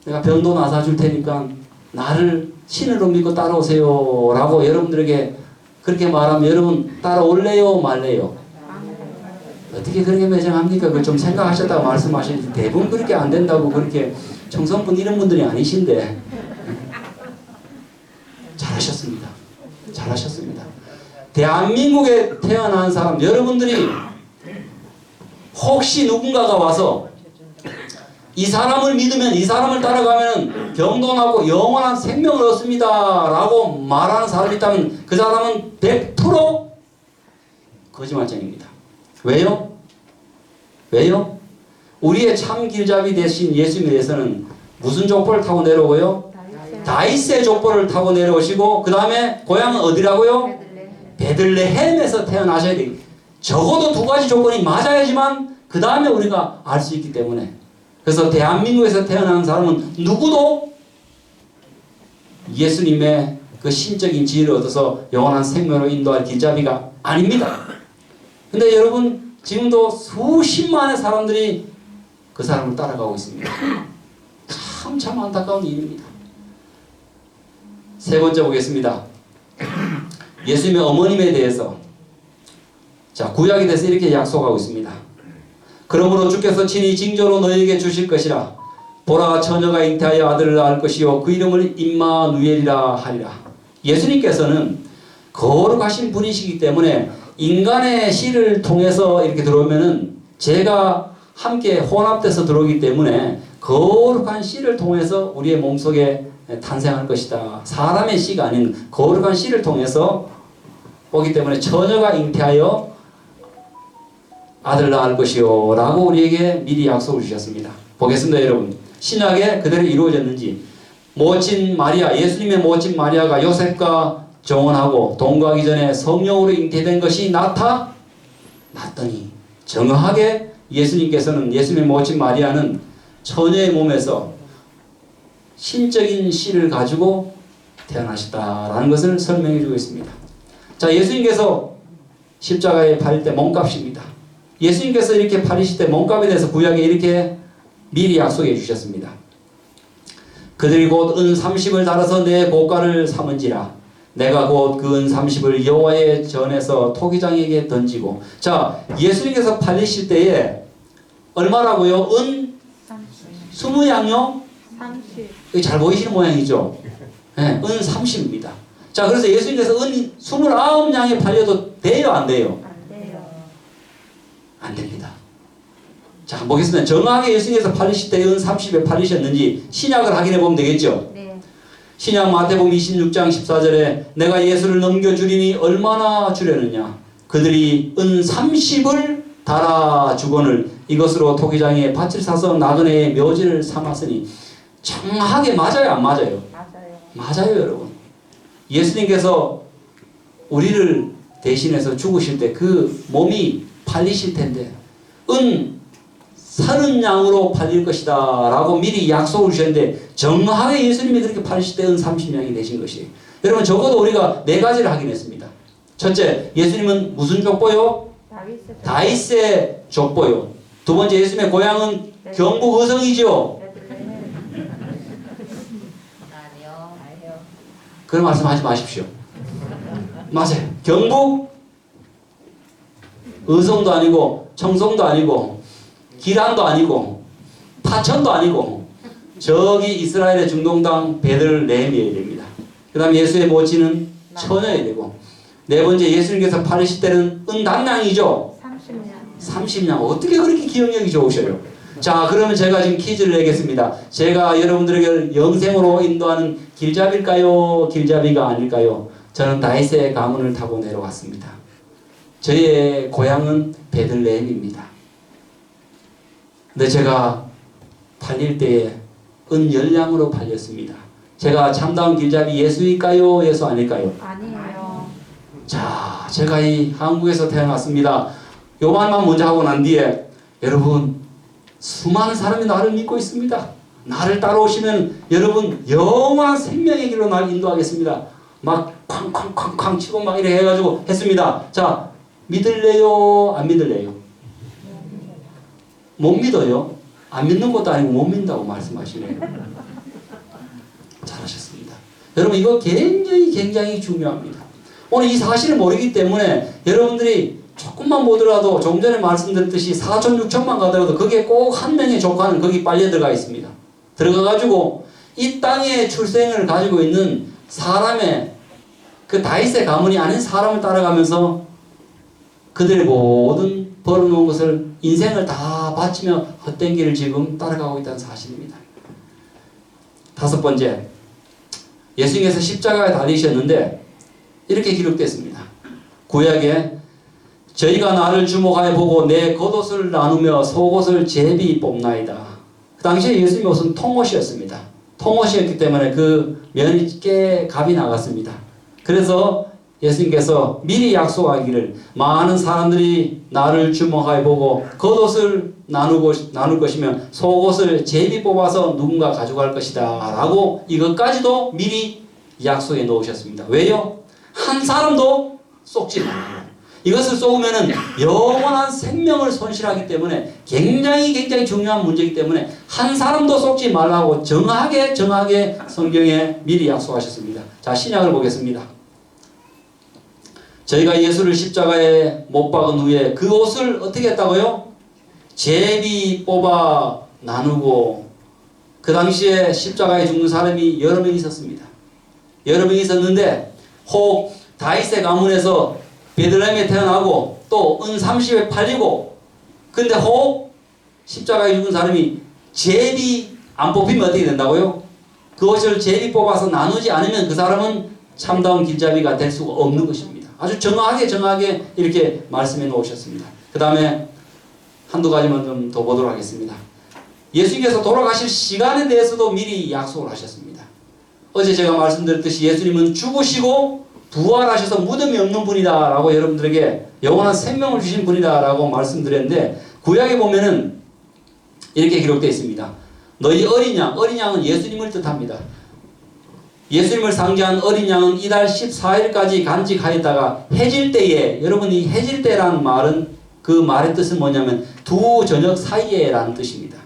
S1: 내가 병도 나사줄 테니까 나를 신으로 믿고 따라오세요 라고 여러분들에게 그렇게 말하면 여러분 따라올래요 말래요? 어떻게 그렇게 매정합니까? 그걸 좀 생각하셨다고 말씀하시는데 대부분 그렇게 안 된다고 그렇게 청성분 이런 분들이 아니신데 잘하셨습니다. 잘하셨습니다. 대한민국에 태어난 사람 여러분들이 혹시 누군가가 와서 이 사람을 믿으면 이 사람을 따라가면 병도 나고 영원한 생명을 얻습니다 라고 말하는 사람이 있다면 그 사람은 100% 거짓말쟁입니다. 왜요? 왜요? 우리의 참 길잡이 되신 예수님에 대해서는 무슨 족보를 타고 내려오고요? 다윗의 족보를 타고 내려오시고 그 다음에 고향은 어디라고요? 베들레헴에서 태어나셔야 돼요. 적어도 두 가지 조건이 맞아야지만 그 다음에 우리가 알 수 있기 때문에 그래서 대한민국에서 태어나는 사람은 누구도 예수님의 그 신적인 지혜를 얻어서 영원한 생명으로 인도할 길잡이가 아닙니다. 근데 여러분 지금도 수십만의 사람들이 그 사람을 따라가고 있습니다. 참 안타까운 일입니다. 세 번째 보겠습니다. 예수님의 어머님에 대해서 자 구약에 대해서 이렇게 약속하고 있습니다. 그러므로 주께서 친히 징조로 너희에게 주실 것이라. 보라 처녀가 잉태하여 아들을 낳을 것이요 그 이름을 임마누엘이라 하리라. 예수님께서는 거룩하신 분이시기 때문에 인간의 씨를 통해서 이렇게 들어오면은 제가 함께 혼합돼서 들어오기 때문에 거룩한 씨를 통해서 우리의 몸속에 탄생할 것이다. 사람의 씨가 아닌 거룩한 씨를 통해서 오기 때문에 처녀가 잉태하여 아들 낳을 것이요 라고 우리에게 미리 약속을 주셨습니다. 보겠습니다. 여러분, 신약에 그대로 이루어졌는지. 모친 마리아, 예수님의 모친 마리아가 요셉과 정혼하고 동거하기 전에 성령으로 잉태된 것이 나타났더니 정확하게 예수님께서는, 예수님의 모친 마리아는 처녀의 몸에서 신적인 씨를 가지고 태어나셨다라는 것을 설명해 주고 있습니다. 자, 예수님께서 십자가에 팔릴 때 몸값입니다. 예수님께서 이렇게 팔리실 때 몸값에 대해서 구약에 이렇게 미리 약속해 주셨습니다. 그들이 곧 은 30을 달아서 내 고가를 삼은지라 내가 곧 그 은 30을 여호와의 전에서 토기장에게 던지고. 자, 예수님께서 팔리실 때에 얼마라고요? 은 20양요? 30. 잘 보이시는 모양이죠? 네, 은 30입니다. 자, 그래서 예수님께서 은 29양에 팔려도 돼요, 안 돼요?
S2: 안 돼요.
S1: 안 됩니다. 자, 한번 보겠습니다. 정확하게 예수님께서 팔리실 때 은 30에 팔리셨는지 신약을 확인해 보면 되겠죠?
S2: 네.
S1: 신약 마태복음 26장 14절에 내가 예수를 넘겨주리니 얼마나 주려느냐. 그들이 은 30을 달아주거늘 이것으로 토기장에 밭을 사서 나그네의 묘지를 삼았으니. 정확하게 맞아요, 안 맞아요?
S2: 맞아요.
S1: 맞아요, 여러분. 예수님께서 우리를 대신해서 죽으실 때 그 몸이 팔리실 텐데 은 30양으로 팔릴 것이다 라고 미리 약속을 주셨는데 정확하게 예수님이 그렇게 팔리실 때 은 30양이 되신 것이에요. 여러분, 적어도 우리가 네 가지를 확인했습니다. 첫째, 예수님은 무슨 족보요? 다윗의 족보요. 두 번째, 예수님의 고향은 경북 의성이죠. 그런 말씀 하지 마십시오. 맞아요. 경북 의성도 아니고 청송도 아니고 기란도 아니고 파천도 아니고 저기 이스라엘의 중동당 베들레헴이어야 됩니다. 그 다음에 예수의 모친은 처녀야 되고, 네 번째, 예수님께서 팔리실 때는 은단량이죠. 30냥. 어떻게 그렇게 기억력이 좋으셔요? 자, 그러면 제가 지금 퀴즈를 내겠습니다. 제가 여러분들에게 영생으로 인도하는 길잡이일까요? 길잡이가 아닐까요? 저는 다윗의 가문을 타고 내려왔습니다. 저의 고향은 베들레헴입니다. 근데 제가 팔릴 때에 은 10냥으로 팔렸습니다. 제가 참다운 길잡이 예수일까요? 예수 아닐까요?
S2: 아니에요.
S1: 자, 제가 이 한국에서 태어났습니다. 요 말만 먼저 하고 난 뒤에 여러분, 수많은 사람이 나를 믿고 있습니다. 나를 따라오시면 여러분 영원한 생명의 길로 날 인도하겠습니다. 막 쾅쾅쾅쾅 치고 막 이래 해가지고 했습니다. 자, 믿을래요? 안 믿을래요? 못 믿어요? 안 믿는 것도 아니고 못 믿는다고 말씀하시네요. 잘하셨습니다. 여러분, 이거 굉장히 중요합니다. 오늘 이 사실을 모르기 때문에 여러분들이 조금만 보더라도 조금 전에 말씀드렸듯이 4천 6천만 가더라도 거기에 꼭 한 명의 조카는 거기 빨려 들어가 있습니다. 들어가가지고 이 땅의 출생을 가지고 있는 사람의 그 다윗의 가문이 아닌 사람을 따라가면서 그들의 모든 벌어놓은 것을 인생을 다 바치며 헛된 길을 지금 따라가고 있다는 사실입니다. 다섯 번째, 예수님께서 십자가에 달리셨는데 이렇게 기록됐습니다. 구약에 저희가 나를 주목하여 보고 내 겉옷을 나누며 속옷을 제비 뽑나이다. 그 당시에 예수님의 옷은 통옷이었습니다. 통옷이었기 때문에 그 면이 꽤 값이 나갔습니다. 그래서 예수님께서 미리 약속하기를 많은 사람들이 나를 주목하여 보고 겉옷을 나눌 것이며 속옷을 제비 뽑아서 누군가 가져갈 것이다 라고 이것까지도 미리 약속해 놓으셨습니다. 왜요? 한 사람도 속지 말라고. 이것을 쏘면은 영원한 생명을 손실하기 때문에 굉장히 중요한 문제이기 때문에 한 사람도 속지 말라고 정확하게 성경에 미리 약속하셨습니다. 자, 신약을 보겠습니다. 저희가 예수를 십자가에 못 박은 후에 그 옷을 어떻게 했다고요? 제비 뽑아 나누고, 그 당시에 십자가에 죽는 사람이 여러 명 있었습니다. 여러 명 있었는데 혹 다윗의 가문에서 베들레헴에 태어나고 또 은 30에 팔리고 근데 혹 십자가에 죽은 사람이 제비 안 뽑히면 어떻게 된다고요? 그것을 제비 뽑아서 나누지 않으면 그 사람은 참다운 길잡이가 될 수가 없는 것입니다. 아주 정확하게 이렇게 말씀해 놓으셨습니다. 그 다음에 한두 가지만 좀 더 보도록 하겠습니다. 예수님께서 돌아가실 시간에 대해서도 미리 약속을 하셨습니다. 어제 제가 말씀드렸듯이 예수님은 죽으시고 부활하셔서 무덤이 없는 분이다 라고 여러분들에게 영원한 생명을 주신 분이다 라고 말씀드렸는데 구약에 보면은 이렇게 기록되어 있습니다. 너희 어린 양은 예수님을 뜻합니다. 예수님을 상징한 어린 양은 이달 14일까지 간직하였다가 해질 때에, 여러분이 해질 때라는 말은 그 말의 뜻은 뭐냐면 두 저녁 사이에 라는 뜻입니다.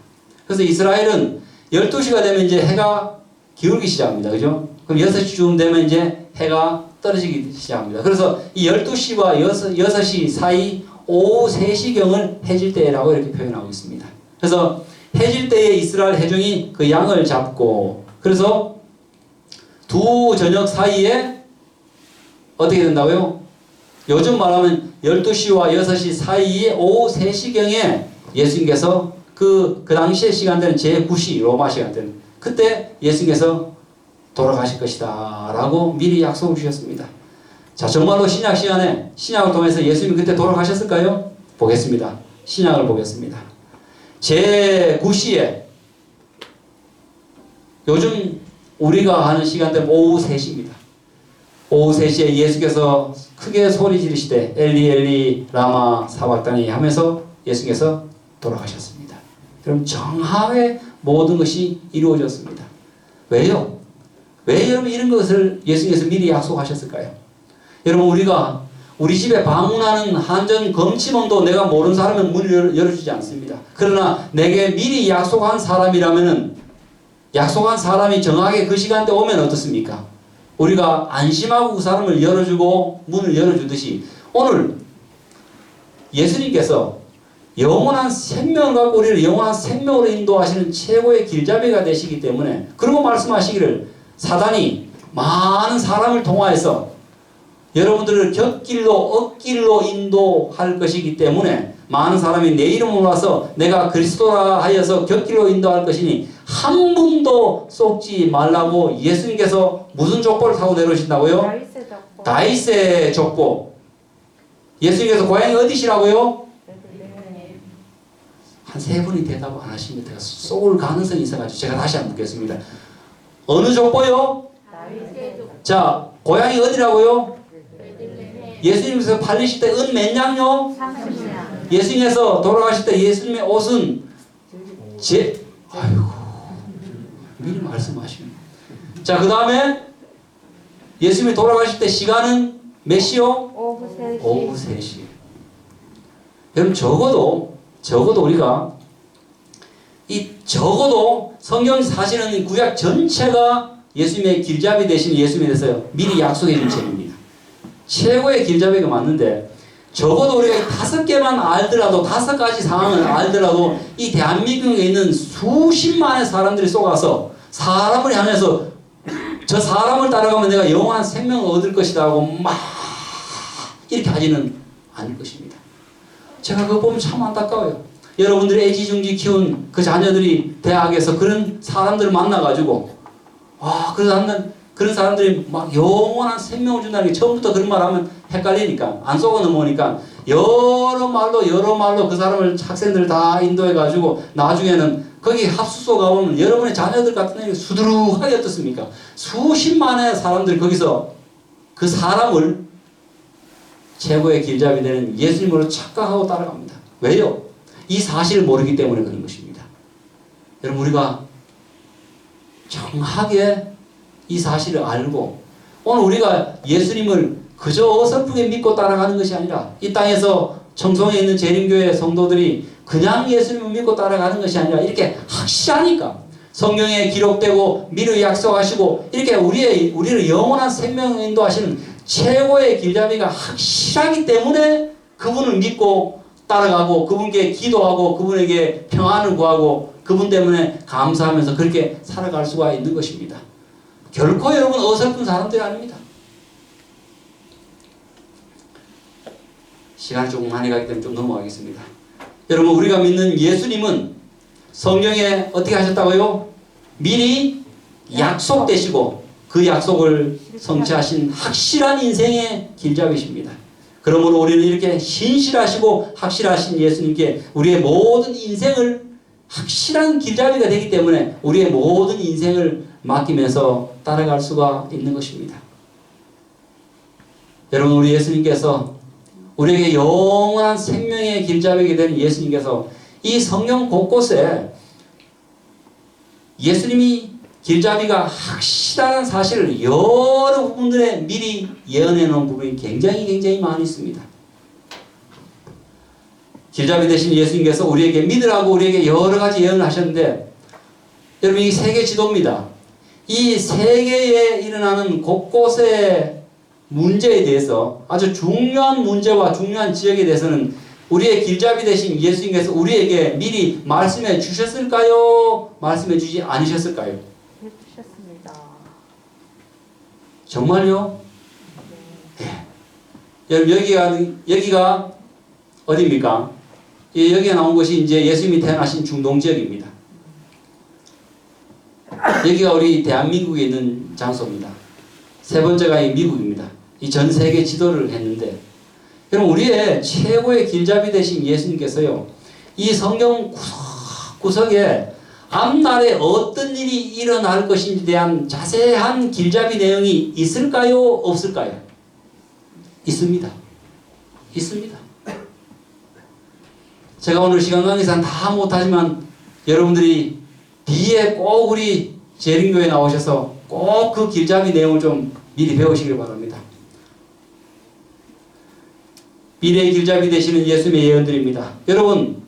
S1: 그래서 이스라엘은 12시가 되면 이제 해가 기울기 시작합니다. 그죠? 그럼 6시쯤 되면 이제 해가 떨어지기 시작합니다. 그래서 이 12시와 6시 사이 오후 3시경을 해질 때라고 이렇게 표현하고 있습니다. 그래서 해질 때에 이스라엘 회중이 그 양을 잡고 그래서 두 저녁 사이에 어떻게 된다고요? 요즘 말하면 12시와 6시 사이에 오후 3시경에 예수님께서 그 당시의 시간대는 제9시 로마 시간대는 그때 예수님께서 돌아가실 것이다 라고 미리 약속을 주셨습니다. 자, 정말로 신약 시간에 신약을 통해서 예수님이 그때 돌아가셨을까요? 보겠습니다. 신약을 보겠습니다. 제9시에 요즘 우리가 하는 시간대는 오후 3시입니다. 오후 3시에 예수께서 크게 소리 지르시되 엘리 엘리 라마 사박다니 하면서 예수께서 돌아가셨습니다. 그럼 정확하게 모든 것이 이루어졌습니다. 왜요? 왜 여러분 이런 것을 예수님께서 미리 약속하셨을까요? 여러분 우리가 우리 집에 방문하는 한전 검침원도 내가 모르는 사람은 문을 열어주지 않습니다. 그러나 내게 미리 약속한 사람이라면은 약속한 사람이 정확하게 그 시간대 오면 어떻습니까? 우리가 안심하고 그 사람을 열어주고 문을 열어주듯이 오늘 예수님께서 영원한 생명을 갖고 우리를 영원한 생명으로 인도하시는 최고의 길잡이가 되시기 때문에 그리고 말씀하시기를 사단이 많은 사람을 통하여서 여러분들을 곁길로 억길로 인도할 것이기 때문에 많은 사람이 내 이름으로 와서 내가 그리스도라 하여서 곁길로 인도할 것이니 한 분도 속지 말라고 예수님께서 무슨 족보를 타고 내려오신다고요? 다윗의 족보. 예수님께서 고향이 어디시라고요? 한 3분이 대답 안 하시면 제가 쏠 가능성이 있어가지고 제가 다시 한번 묻겠습니다. 어느 족보요? 자, 고향이 어디라고요? 예수님께서 팔리실 때 은 몇 냥요? 30냥. 예수님께서 돌아가실 때 예수님의 옷은 아이고 미리 말씀하시면. 자, 그 다음에 예수님이 돌아가실 때 시간은 몇 시요? 오후 3시. 오후 3시. 여러분 적어도 우리가 적어도 성경 사실은 구약 전체가 예수님의 길잡이 되신 예수님에 대해서 미리 약속해 준 책입니다. 최고의 길잡이가 맞는데 적어도 우리가 이 5개만 알더라도 5가지 상황을 알더라도 이 대한민국에 있는 수십만의 사람들이 쏘가서 사람을 향해서 저 사람을 따라가면 내가 영원한 생명을 얻을 것이다 하고 막 이렇게 하지는 않을 것입니다. 제가 그거 보면 참 안타까워요. 여러분들이 애지중지 키운 그 자녀들이 대학에서 그런 사람들을 만나가지고 그런 사람들이 막 영원한 생명을 준다는 게 처음부터 그런 말 하면 헷갈리니까 안 쏘고 넘어오니까 여러 말로 그 사람을 학생들 다 인도해가지고 나중에는 거기 합숙소 가보면 여러분의 자녀들 같은 애가 수두룩하게 어떻습니까? 수십만의 사람들이 거기서 그 사람을 최고의 길잡이 되는 예수님으로 착각하고 따라갑니다. 왜요? 이 사실을 모르기 때문에 그런 것입니다. 여러분 우리가 정확하게 이 사실을 알고 오늘 우리가 예수님을 그저 어설프게 믿고 따라가는 것이 아니라 이 땅에서 청송에 있는 재림교회 성도들이 그냥 예수님을 믿고 따라가는 것이 아니라 이렇게 확실하니까 성경에 기록되고 미리 약속하시고 이렇게 우리를 영원한 생명 인도하시는 최고의 길잡이가 확실하기 때문에 그분을 믿고 따라가고 그분께 기도하고 그분에게 평안을 구하고 그분 때문에 감사하면서 그렇게 살아갈 수가 있는 것입니다. 결코 여러분 어설픈 사람들이 아닙니다. 시간이 조금 많이 가기 때문에 좀 넘어가겠습니다. 여러분, 우리가 믿는 예수님은 성경에 어떻게 하셨다고요? 미리 약속되시고 그 약속을 성취하신 확실한 인생의 길잡이십니다. 그러므로 우리는 이렇게 신실하시고 확실하신 예수님께 우리의 모든 인생을 확실한 길잡이가 되기 때문에 우리의 모든 인생을 맡기면서 따라갈 수가 있는 것입니다. 여러분, 우리 예수님께서 우리에게 영원한 생명의 길잡이게 된 예수님께서 이 성경 곳곳에 예수님이 길잡이가 확실한 사실을 여러 부분들에 미리 예언해 놓은 부분이 굉장히 많이 있습니다. 길잡이 되신 예수님께서 우리에게 믿으라고 우리에게 여러 가지 예언을 하셨는데, 여러분, 이 세계 지도입니다. 이 세계에 일어나는 곳곳의 문제에 대해서, 아주 중요한 문제와 중요한 지역에 대해서는 우리의 길잡이 되신 예수님께서 우리에게 미리 말씀해 주셨을까요? 말씀해 주지 않으셨을까요?
S2: 해 주셨습니다.
S1: 정말요? 네. 여러분, 여기가 어디입니까? 여기에 나온 곳이 이제 예수님이 태어나신 중동 지역입니다. 여기가 우리 대한민국에 있는 장소입니다. 세 번째가 이 미국입니다. 이 전 세계 지도를 했는데, 여러분, 우리의 최고의 길잡이 되신 예수님께서요, 이 성경 구석에 앞날에 어떤 일이 일어날 것인지에 대한 자세한 길잡이 내용이 있을까요? 없을까요? 있습니다. 있습니다. 제가 오늘 시간 관계상 다 못하지만 여러분들이 뒤에 꼭 우리 재림교에 나오셔서 꼭 그 길잡이 내용을 좀 미리 배우시길 바랍니다. 미래의 길잡이 되시는 예수님의 예언들입니다. 여러분,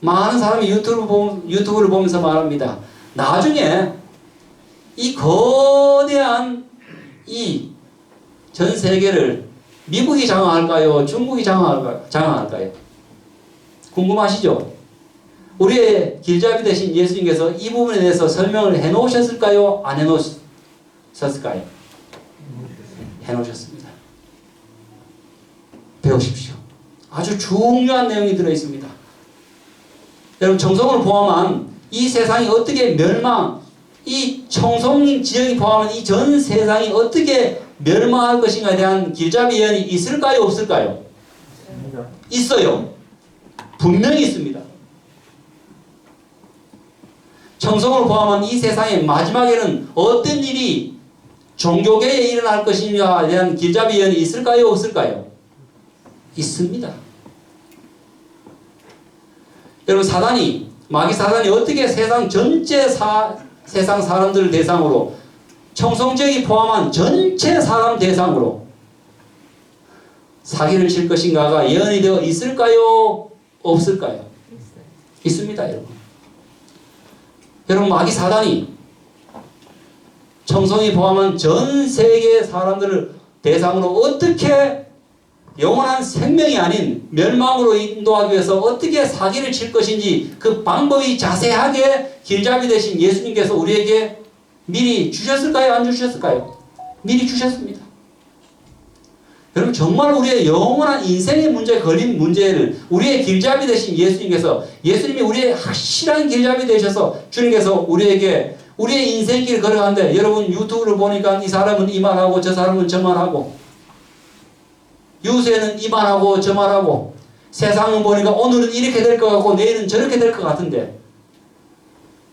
S1: 많은 사람이 유튜브를 보면서 말합니다. 나중에 이 거대한 이 전 세계를 미국이 장악할까요? 중국이 장악할까요? 궁금하시죠? 우리의 길잡이 되신 예수님께서 이 부분에 대해서 설명을 해 놓으셨을까요? 안 해 놓으셨을까요? 해 놓으셨습니다. 배우십시오. 아주 중요한 내용이 들어 있습니다. 여러분, 청송을 포함한 이 세상이 어떻게 이 청송 지역이 포함한 이 전 세상이 어떻게 멸망할 것인가에 대한 길잡이 예언이 있을까요? 없을까요? 있어요. 분명히 있습니다. 청송을 포함한 이 세상의 마지막에는 어떤 일이 종교계에 일어날 것인가에 대한 길잡이 예언이 있을까요? 없을까요? 있습니다. 여러분, 마귀 사단이 어떻게 세상 전체 세상 사람들을 대상으로, 청송지역이 포함한 전체 사람 대상으로 사기를 칠 것인가가 예언이 되어 있을까요? 없을까요? 있습니다, 여러분. 여러분, 마귀 사단이 청송이 포함한 전 세계 사람들을 대상으로 어떻게 영원한 생명이 아닌 멸망으로 인도하기 위해서 어떻게 사기를 칠 것인지 그 방법이 자세하게 길잡이 되신 예수님께서 우리에게 미리 주셨을까요? 안 주셨을까요? 미리 주셨습니다. 여러분, 정말 우리의 영원한 인생의 문제에 걸린 문제를 우리의 길잡이 되신 예수님이 우리의 확실한 길잡이 되셔서 주님께서 우리에게 우리의 인생길을 걸어가는데, 여러분 유튜브를 보니까 이 사람은 이 말하고 저 사람은 저 말하고, 유세는 이 말하고 저 말하고, 세상은 보니까 오늘은 이렇게 될 것 같고 내일은 저렇게 될 것 같은데,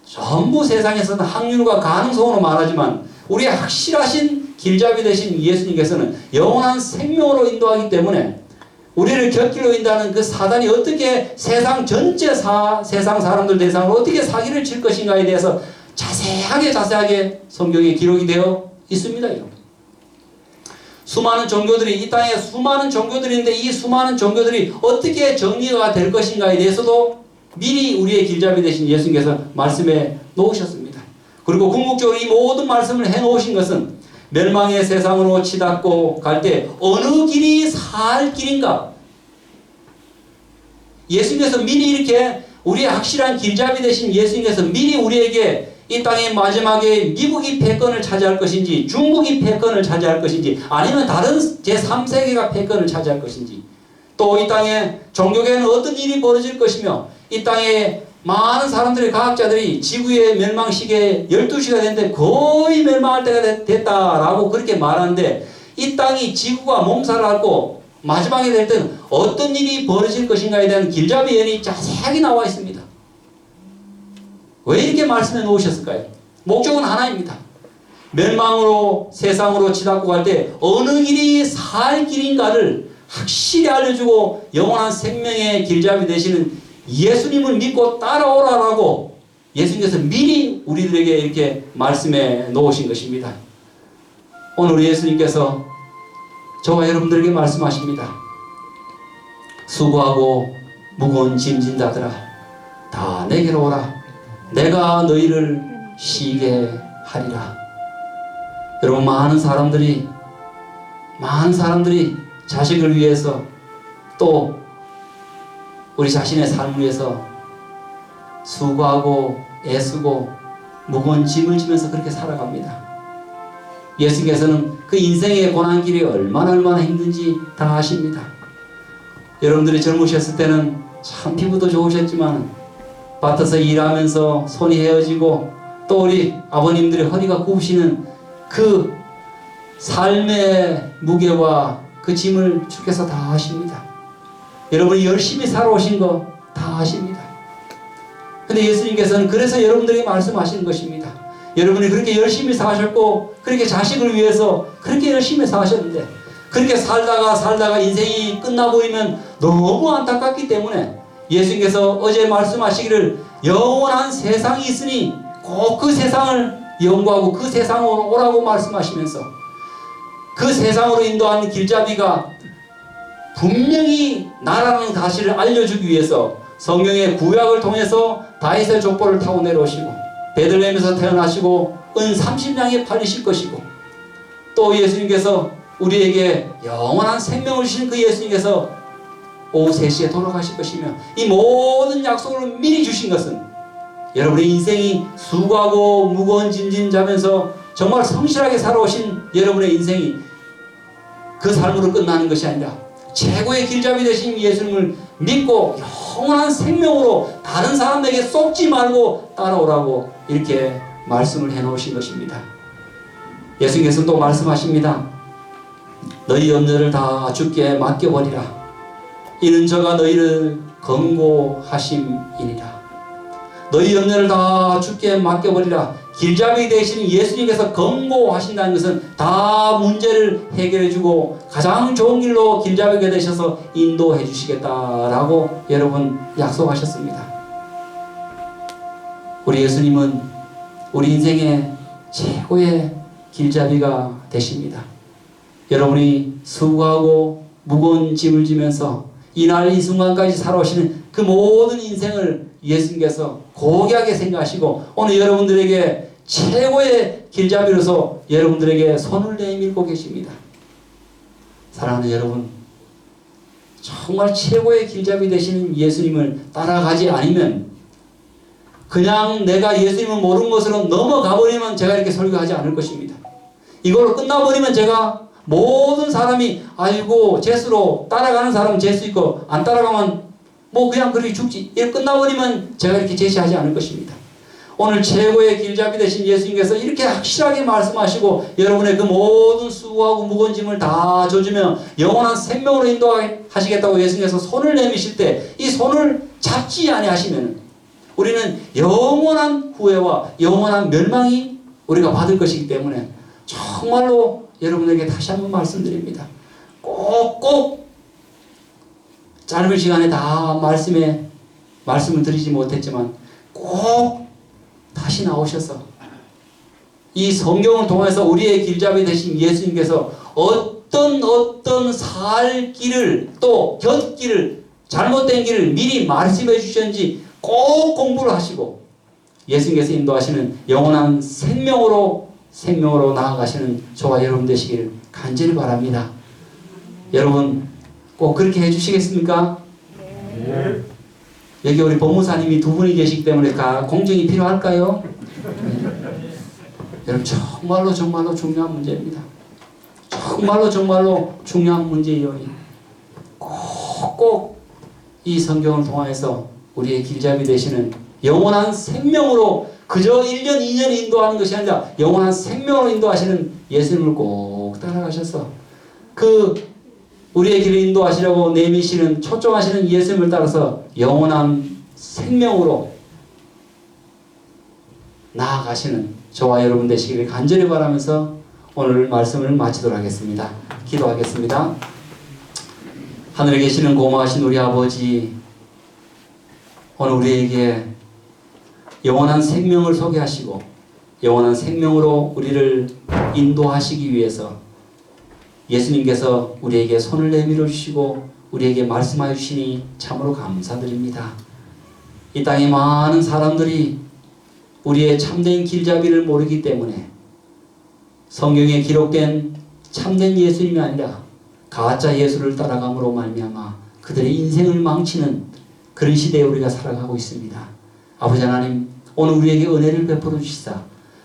S1: 전부 세상에서는 확률과 가능성으로 말하지만 우리의 확실하신 길잡이 되신 예수님께서는 영원한 생명으로 인도하기 때문에 우리를 곁길로 인도하는 그 사단이 어떻게 세상 전체 세상 사람들 대상으로 어떻게 사기를 칠 것인가에 대해서 자세하게 성경에 기록이 되어 있습니다. 수많은 종교들이, 이 땅에 수많은 종교들인데 이 수많은 종교들이 어떻게 정리가 될 것인가에 대해서도 미리 우리의 길잡이 되신 예수님께서 말씀해 놓으셨습니다. 그리고 궁극적으로 이 모든 말씀을 해 놓으신 것은 멸망의 세상으로 치닫고 갈 때 어느 길이 살 길인가? 예수님께서 미리 이렇게 우리의 확실한 길잡이 되신 예수님께서 미리 우리에게 이 땅의 마지막에 미국이 패권을 차지할 것인지, 중국이 패권을 차지할 것인지, 아니면 다른 제3세계가 패권을 차지할 것인지, 또 이 땅에 종교계에는 어떤 일이 벌어질 것이며 이 땅에 많은 사람들이 과학자들이 지구의 멸망 시기에 12시가 됐는데 거의 멸망할 때가 됐다라고 그렇게 말하는데 이 땅이 지구가 몸살을 앓고 마지막에 될 때는 어떤 일이 벌어질 것인가에 대한 길잡이 예언이 자세하게 나와 있습니다. 왜 이렇게 말씀해 놓으셨을까요? 목적은 하나입니다. 멸망으로 세상으로 치닫고 갈 때 어느 길이 살 길인가를 확실히 알려주고 영원한 생명의 길잡이 되시는 예수님을 믿고 따라오라라고 예수님께서 미리 우리들에게 이렇게 말씀해 놓으신 것입니다. 오늘 예수님께서 저와 여러분들에게 말씀하십니다. 수고하고 무거운 짐진 자들아 다 내게로 오라. 내가 너희를 쉬게 하리라. 여러분 많은 사람들이 자식을 위해서 또 우리 자신의 삶을 위해서 수고하고 애쓰고 무거운 짐을 지면서 그렇게 살아갑니다. 예수께서는 그 인생의 고난길이 얼마나 힘든지 다 아십니다. 여러분들이 젊으셨을 때는 참 피부도 좋으셨지만 밭에서 일하면서 손이 헤어지고 또 우리 아버님들이 허리가 굽으시는 그 삶의 무게와 그 짐을 주께서 다 아십니다. 여러분이 열심히 살아오신 거 다 아십니다. 근데 예수님께서는 그래서 여러분들에게 말씀하시는 것입니다. 여러분이 그렇게 열심히 사셨고 그렇게 자식을 위해서 그렇게 열심히 사셨는데 그렇게 살다가 인생이 끝나버리면 너무 안타깝기 때문에 예수님께서 어제 말씀하시기를 영원한 세상이 있으니 꼭 그 세상을 연구하고 그 세상으로 오라고 말씀하시면서 그 세상으로 인도하는 길잡이가 분명히 나라는 사실을 알려주기 위해서 성경의 구약을 통해서 다윗의 족보를 타고 내려오시고 베들레헴에서 태어나시고 은 30냥에 팔리실 것이고 또 예수님께서 우리에게 영원한 생명을 주신 그 예수님께서 오후 3시에 돌아가실 것이며 이 모든 약속을 미리 주신 것은 여러분의 인생이 수고하고 무거운 짐진 자면서 정말 성실하게 살아오신 여러분의 인생이 그 삶으로 끝나는 것이 아니라 최고의 길잡이 되신 예수님을 믿고 영원한 생명으로 다른 사람에게 쏟지 말고 따라오라고 이렇게 말씀을 해놓으신 것입니다. 예수님께서 또 말씀하십니다. 너희 염려를 다 주께 맡겨버리라. 이는 저가 너희를 권고하심이니라. 너희 염려를 다 주께 맡겨버리라. 길잡이 되시는 예수님께서 권고하신다는 것은 다 문제를 해결해주고 가장 좋은 길로 길잡이가 되셔서 인도해 주시겠다라고 여러분 약속하셨습니다. 우리 예수님은 우리 인생의 최고의 길잡이가 되십니다. 여러분이 수고하고 무거운 짐을 지면서 이날 이 순간까지 살아오시는 그 모든 인생을 예수님께서 고귀하게 생각하시고 오늘 여러분들에게 최고의 길잡이로서 여러분들에게 손을 내밀고 계십니다. 사랑하는 여러분, 정말 최고의 길잡이 되시는 예수님을 따라가지 않으면 그냥 내가 예수님을 모르는 것으로 넘어가 버리면 제가 이렇게 설교하지 않을 것입니다. 이걸로 끝나버리면 제가 모든 사람이 아이고 재수로 따라가는 사람은 재수 있고 안 따라가면 뭐 그냥 그렇게 죽지. 이렇게 끝나버리면 제가 이렇게 제시하지 않을 것입니다. 오늘 최고의 길잡이 되신 예수님께서 이렇게 확실하게 말씀하시고 여러분의 그 모든 수고하고 무거운 짐을 다 져주며 영원한 생명으로 인도하시겠다고 예수님께서 손을 내미실 때 이 손을 잡지 아니하시면 우리는 영원한 후회와 영원한 멸망이 우리가 받을 것이기 때문에 정말로 여러분에게 다시 한번 말씀드립니다. 꼭꼭 짧은 시간에 다 말씀을 드리지 못했지만 꼭 다시 나오셔서 이 성경을 통해서 우리의 길잡이 되신 예수님께서 어떤 살 길을 또 곁길을 잘못된 길을 미리 말씀해 주셨는지 꼭 공부를 하시고 예수님께서 인도하시는 영원한 생명으로 나아가시는 저와 여러분 되시기를 간절히 바랍니다. 여러분 꼭 그렇게 해주시겠습니까? 네. 여기 우리 법무사님이 2분이 계시기 때문에 공정이 필요할까요? 여러분 정말로 중요한 문제입니다. 정말로 중요한 문제예요. 꼭 꼭 이 성경을 통해서 우리의 길잡이 되시는 영원한 생명으로 그저 1년, 2년 인도하는 것이 아니라 영원한 생명으로 인도하시는 예수님을 꼭 따라가셔서 그 우리의 길을 인도하시려고 내미시는 초청하시는 예수님을 따라서 영원한 생명으로 나아가시는 저와 여러분 되시기를 간절히 바라면서 오늘 말씀을 마치도록 하겠습니다. 기도하겠습니다. 하늘에 계시는 고마우신 우리 아버지, 오늘 우리에게 영원한 생명을 소개하시고 영원한 생명으로 우리를 인도하시기 위해서 예수님께서 우리에게 손을 내밀어 주시고 우리에게 말씀하여 주시니 참으로 감사드립니다. 이 땅에 많은 사람들이 우리의 참된 길잡이를 모르기 때문에 성경에 기록된 참된 예수님이 아니라 가짜 예수를 따라감으로 말미암아 그들의 인생을 망치는 그런 시대에 우리가 살아가고 있습니다. 아버지 하나님, 오늘 우리에게 은혜를 베풀어 주시사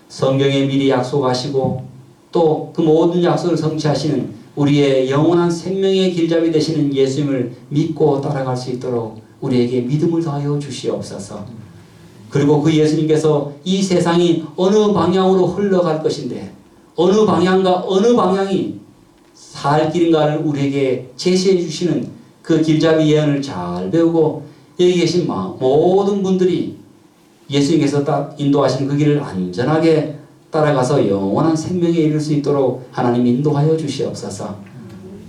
S1: 성경에 미리 약속하시고 또 그 모든 약속을 성취하시는 우리의 영원한 생명의 길잡이 되시는 예수님을 믿고 따라갈 수 있도록 우리에게 믿음을 더하여 주시옵소서. 그리고 그 예수님께서 이 세상이 어느 방향으로 흘러갈 것인데 어느 방향과 어느 방향이 살 길인가를 우리에게 제시해 주시는 그 길잡이 예언을 잘 배우고 여기 계신 모든 분들이 예수님께서 딱 인도하신 그 길을 안전하게 따라가서 영원한 생명에 이를 수 있도록 하나님 인도하여 주시옵소서.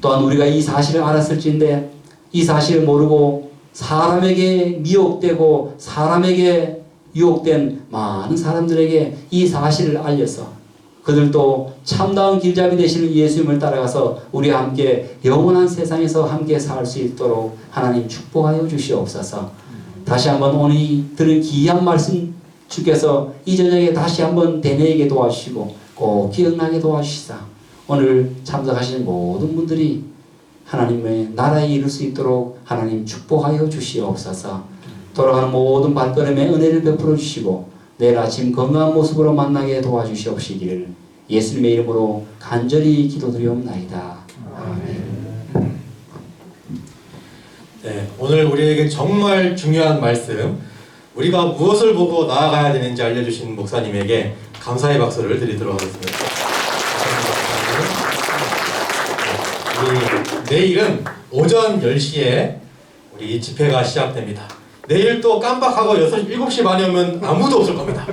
S1: 또한 우리가 이 사실을 알았을진데 이 사실을 모르고 사람에게 미혹되고 사람에게 유혹된 많은 사람들에게 이 사실을 알려서 그들도 참다운 길잡이 되시는 예수님을 따라가서 우리와 함께 영원한 세상에서 함께 살 수 있도록 하나님 축복하여 주시옵소서. 다시 한번 오늘 들은 귀한 말씀 주께서 이 저녁에 다시 한번 되뇌이게 도와주시고 꼭 기억나게 도와주시사 오늘 참석하신 모든 분들이 하나님의 나라에 이룰 수 있도록 하나님 축복하여 주시옵소서. 돌아가는 모든 발걸음에 은혜를 베풀어 주시고 내일 아침 건강한 모습으로 만나게 도와주시옵시기를 예수님의 이름으로 간절히 기도드리옵나이다. 아멘.
S2: 네, 오늘 우리에게 정말 중요한 말씀, 우리가 무엇을 보고 나아가야 되는지 알려주신 목사님에게 감사의 박수를 드리도록 하겠습니다. 우리 내일은 오전 10시에 우리 집회가 시작됩니다. 내일 또 깜빡하고 7시 반에 오면 아무도 없을 겁니다.